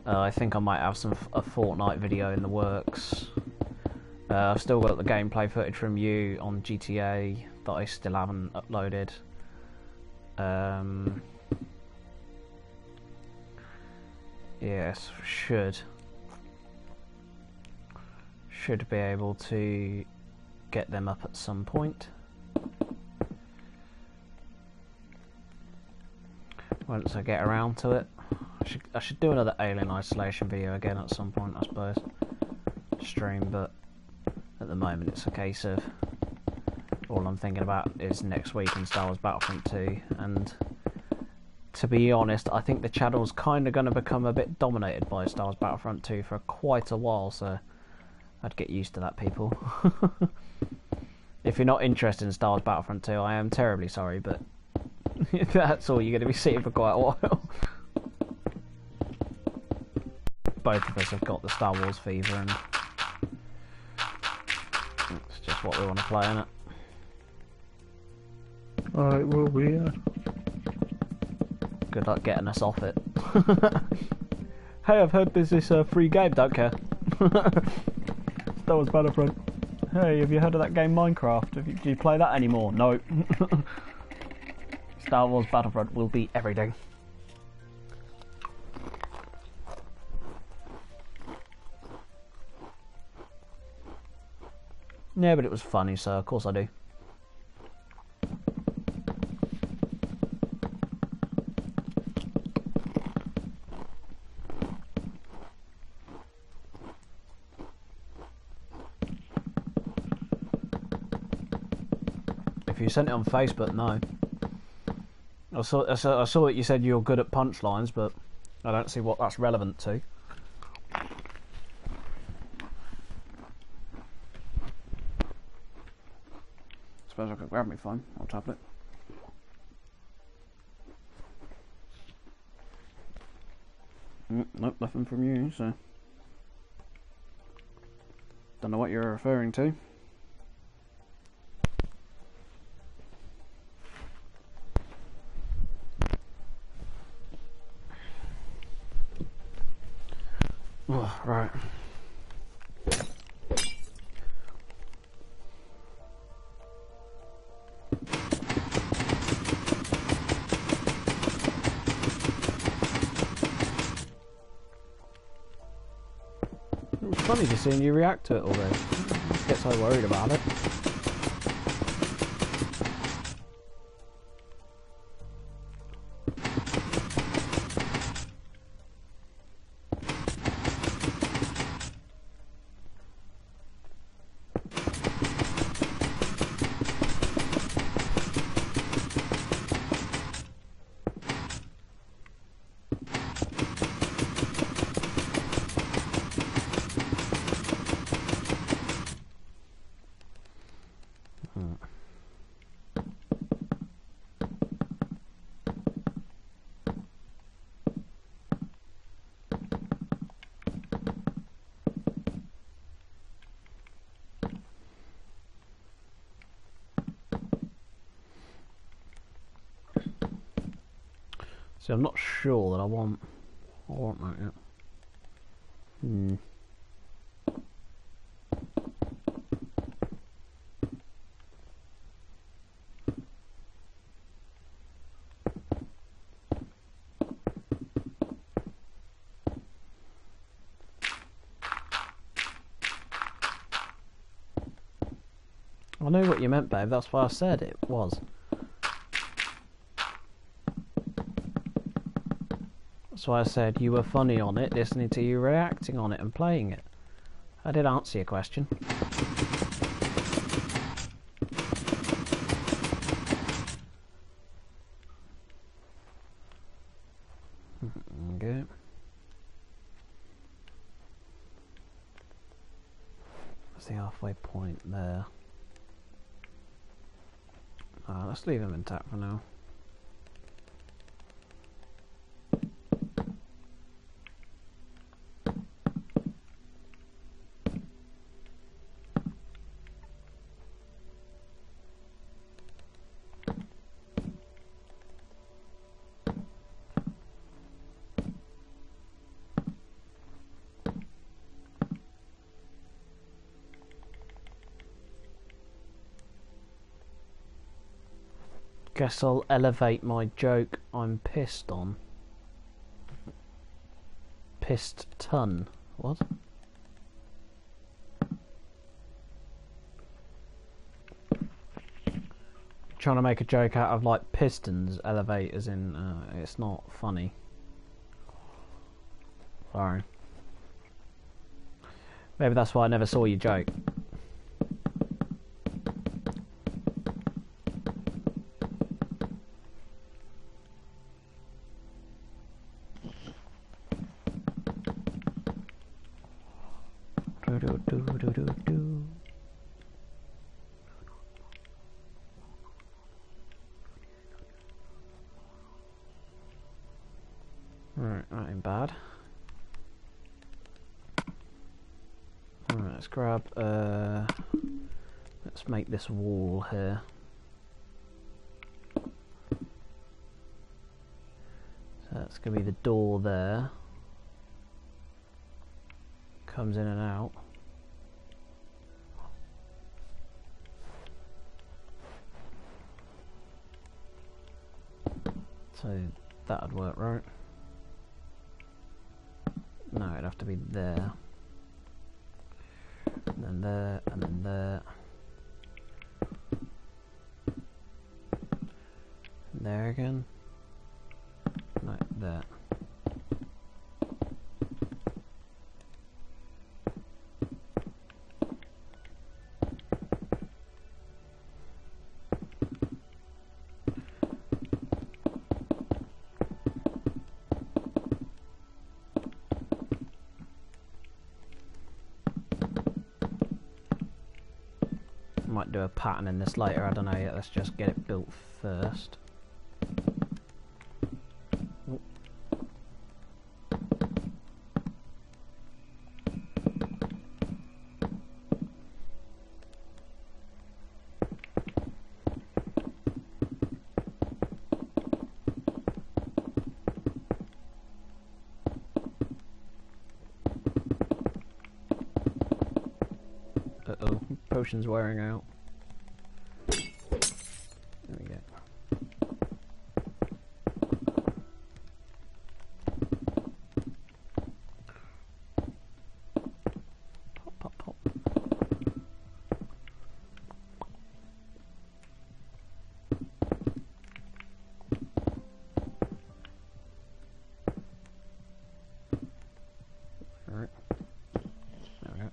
I think I might have a Fortnite video in the works. I've still got the gameplay footage from you on GTA that I still haven't uploaded. Yes, should be able to get them up at some point. Once I get around to it. I should do another Alien Isolation video again at some point, I suppose. Stream, but at the moment it's a case of all I'm thinking about is next week in Star Wars Battlefront 2, and to be honest, I think the channel's kind of going to become a bit dominated by Star Wars Battlefront 2 for quite a while, so I'd get used to that, people. If you're not interested in Star Wars Battlefront 2, I am terribly sorry, but that's all you're going to be seeing for quite a while. Both of us have got the Star Wars fever, and it's just what we want to play, innit? Alright, well, we Good luck getting us off it. Hey, I've heard there's this free game, don't care. Star Wars Battlefront. Hey, have you heard of that game Minecraft? Do you play that anymore? No. Star Wars Battlefront will be everything. Yeah, but it was funny, so of course I do. If you sent it on Facebook, no. I saw that you said you're good at punchlines, but I don't see what that's relevant to. Suppose I could grab my phone or tablet. Nope, nothing from you, so don't know what you're referring to. Oh, right. It was funny just seeing you react to it all day. Get so worried about it. See, I'm not sure that I want that yet. I know what you meant, babe. That's why I said it was. That's why I said you were funny on it, listening to you reacting on it and playing it. I did answer your question. Okay. That's the halfway point there. Let's leave him intact for now. Guess I'll elevate my joke I'm pissed on. Pissed ton. What? Trying to make a joke out of like pistons, elevate as in it's not funny. Sorry. Maybe that's why I never saw your joke. Right, that ain't bad. Alright, let's grab let's make this wall here. So that's gonna be the door there. Comes in and out. So that'd work, right? No, it'd have to be there. And then there, and then there. There again. No, there. might do a pattern in this later, I don't know yet. Let's just get it built first. Uh-oh, potion's wearing out. There we go. Pop, pop, pop. Alright. There we go.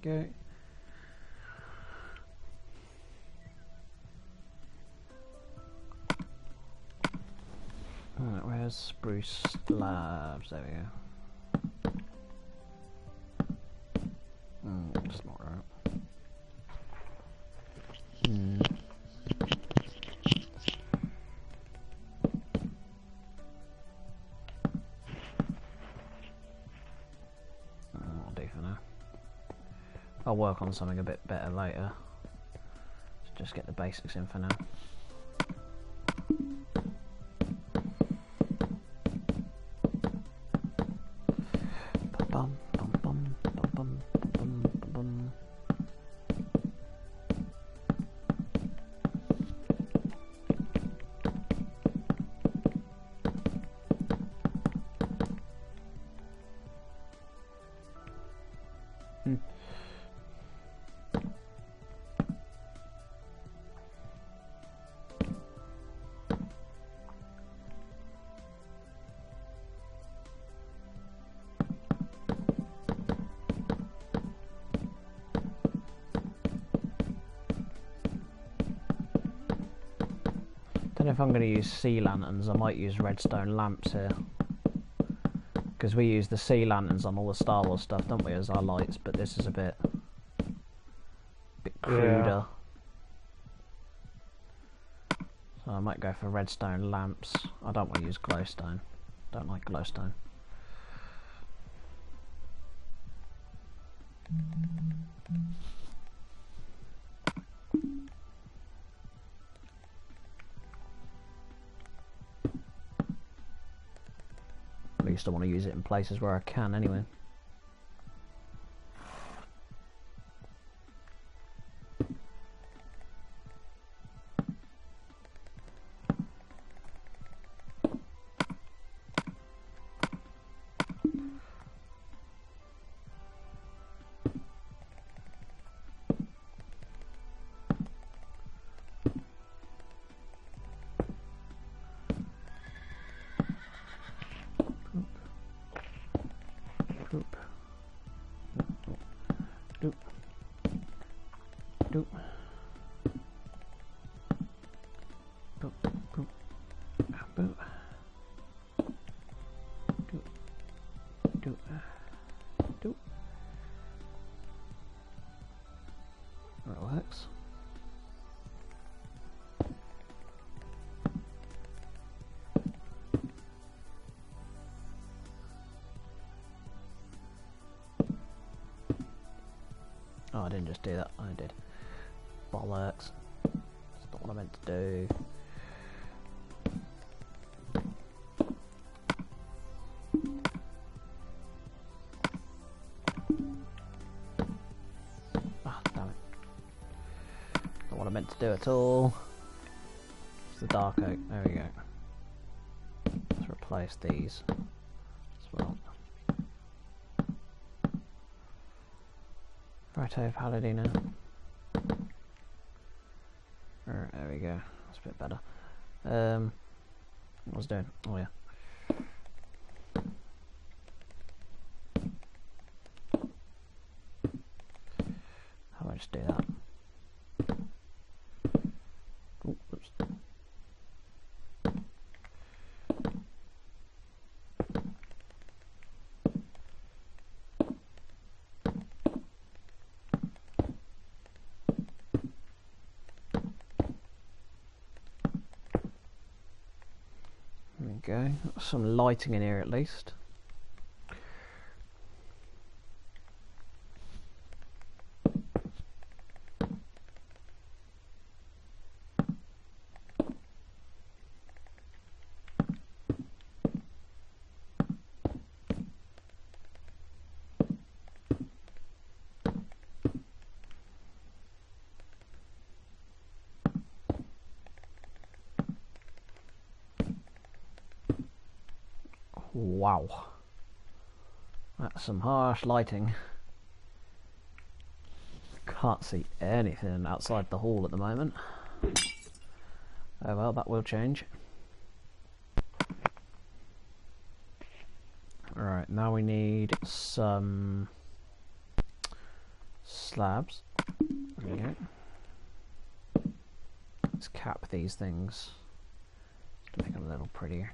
Go. Alright, where's spruce slabs? There we go. It's not right. I'll do for now. I'll work on something a bit better later. Let's just get the basics in for now. Bum, bum, bum, bum, bum, bum, bum, bum. Don't know if I'm going to use sea lanterns. I might use redstone lamps here, because we use the sea lanterns on all the Star Wars stuff, don't we, as our lights? But this is a bit cruder. So I might go for redstone lamps. I don't want to use glowstone. Don't like glowstone. At least I want to use it in places where I can anyway. That works. Oh, I didn't just do that. I did. Bollocks. That's not what I meant to do. Ah, damn it. Not what I meant to do at all. It's the dark oak. There we go. Let's replace these as well. Righto, Paladino. There we go. That's a bit better. What was I doing? Oh yeah. How do I just do that? Ooh, oops. go. Got some lighting in here at least. Wow, that's some harsh lighting. Can't see anything outside the hall at the moment. Oh well, that will change. Alright, now we need some slabs. There we go. Let's cap these things to make them a little prettier.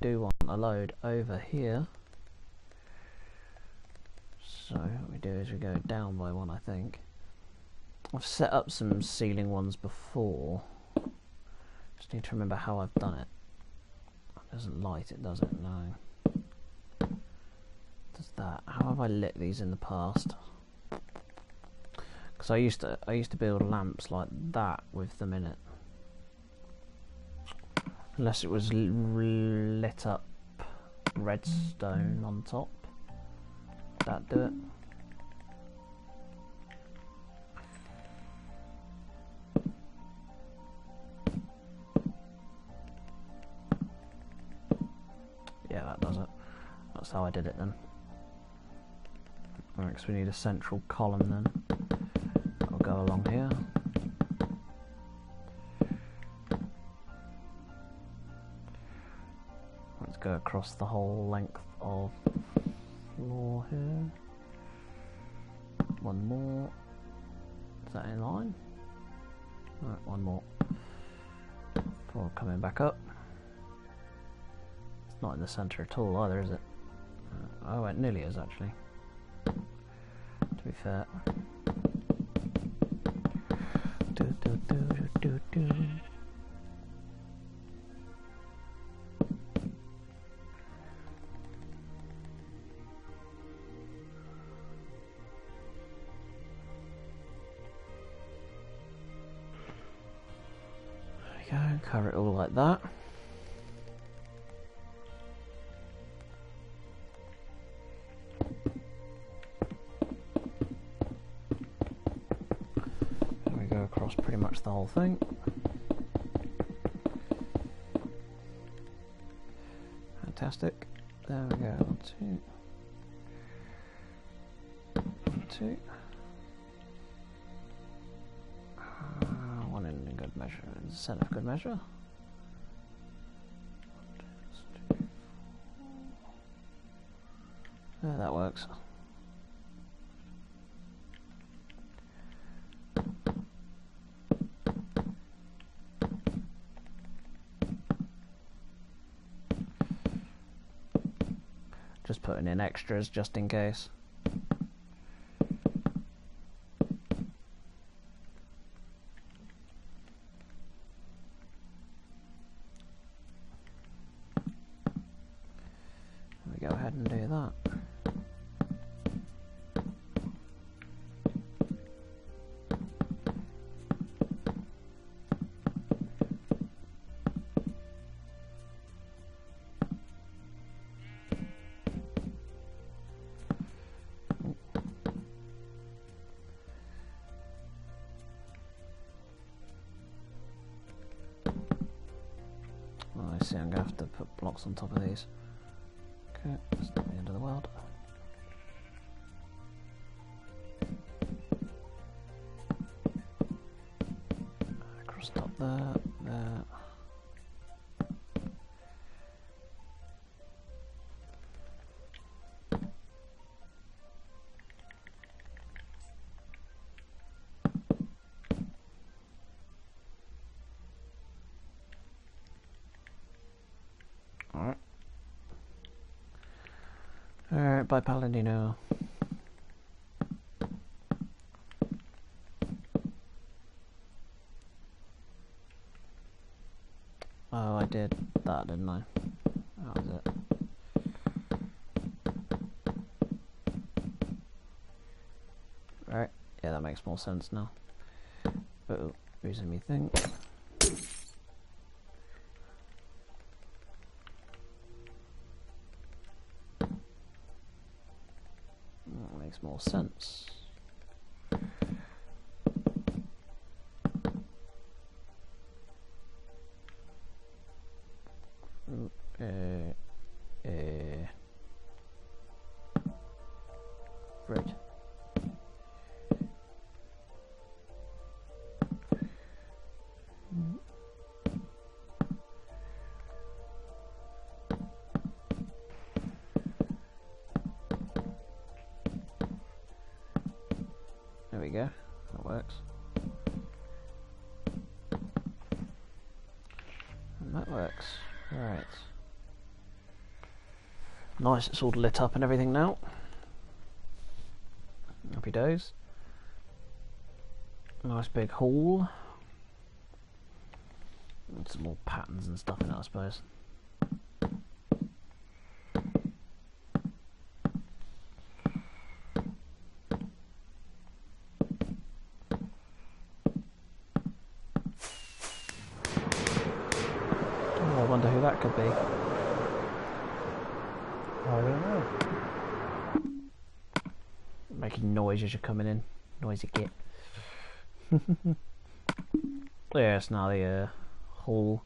Do want a load over here. So what we do is we go down by one, I think. I've set up some ceiling ones before. Just need to remember how I've done it. It doesn't light it, does it? No. Does that? How have I lit these in the past? Because I used to build lamps like that with them in it. Unless it was lit up redstone on top. Would that do it? Yeah, that does it. That's how I did it then. Alright, so we need a central column then. That'll go along here. Let's go across the whole length of the floor here. One more. Is that in line? Alright, one more. Before coming back up. It's not in the centre at all either, is it? Oh, it nearly is actually. To be fair. There we go, cover it all like that. Across pretty much the whole thing. Fantastic. There we go. Two. One in good measure. Set of good measure. Yeah, that works. Just putting in extras just in case. We go ahead and do that. I see, I'm going to have to put blocks on top of these. Okay, that's not the end of the world. Across top there, there. Alright, bye Paladino. didn't I? That was it. Right, yeah, that makes more sense now. Oh, losing me thing. That makes more sense. Right. There we go. That works. And that works. Right. Nice, it's all lit up and everything now. Happy days. Nice big hall. And some more patterns and stuff in it, I suppose. Oh, I wonder who that could be. I don't know. Making noise as you're coming in. Noisy git. Yeah, it's now the hall.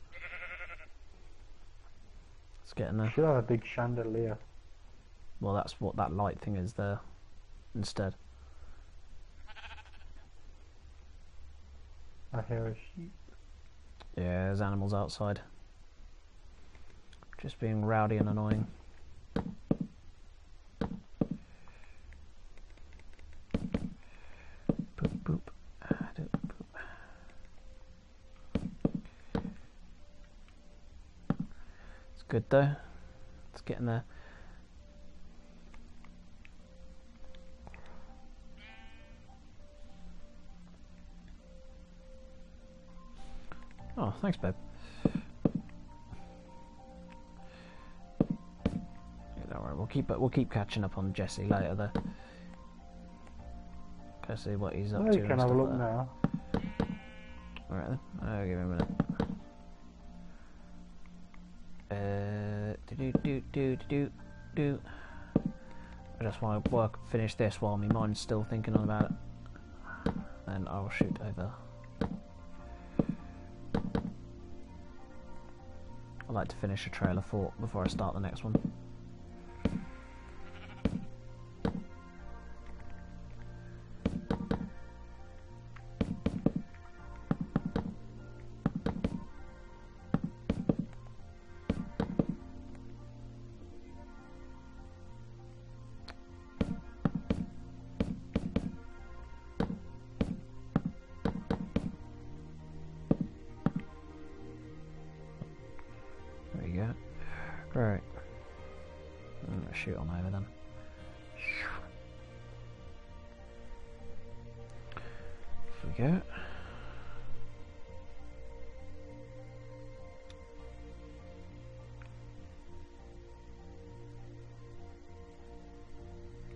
It's getting there. Should have a big chandelier. Well, that's what that light thing is there instead. I hear a sheep. Yeah, there's animals outside. Just being rowdy and annoying. Boop, boop. Boop. It's good though. It's getting there. Oh, thanks, babe. Yeah, don't worry. We'll keep catching up on Jesse later, though. Go see what he's up Oh, to. you can and have a stuff look like that. now. Alright then. I'll give him a minute. Do. I just want to finish this while my mind's still thinking about it. Then I'll shoot over. I like to finish a trail of thought before I start the next one. There you go. Right. I'm gonna shoot on over then. There we go.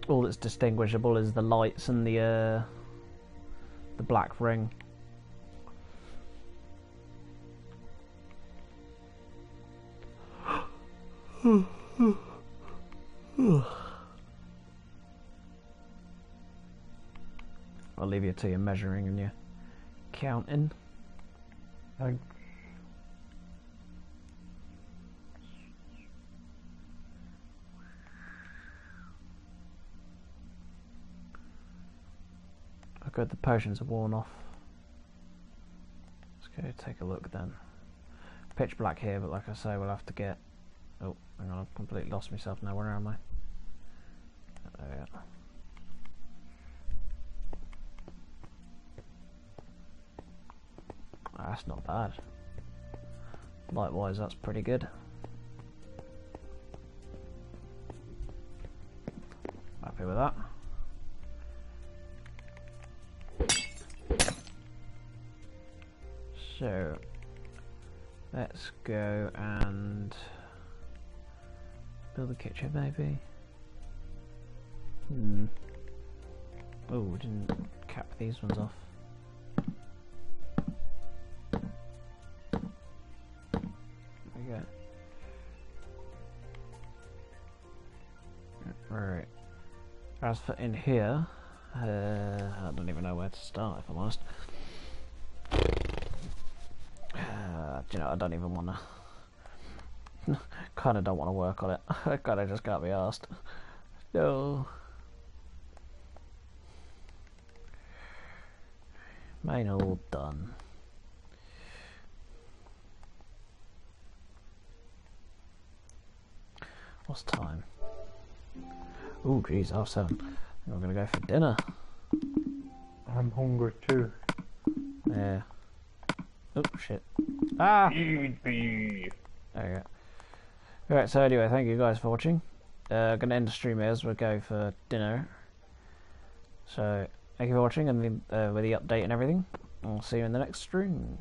All that's distinguishable is the lights and the black ring. I'll leave you to your measuring and your counting. Thanks. Oh good, the potions are worn off. Let's go take a look then. Pitch black here, but like I say, we'll have to get... Oh, hang on, I've completely lost myself now. Where am I? There we go. That's not bad. Likewise, that's pretty good. Happy with that. So, let's go and build the kitchen maybe. Oh, we didn't cap these ones off. There we go. Right. As for in here, I don't even know where to start, if I'm honest. Do you know, I don't even want to. Kind of don't want to work on it. I kind of just can't be asked. No. Main all done. What's time? Oh, geez, 7:30. I'm gonna go for dinner. I'm hungry too. Yeah. Oh shit. Ah! Feed me. There you go. Alright, so anyway, thank you guys for watching. Gonna end the stream here as we'll go for dinner. So, thank you for watching and with the update and everything. I'll see you in the next stream.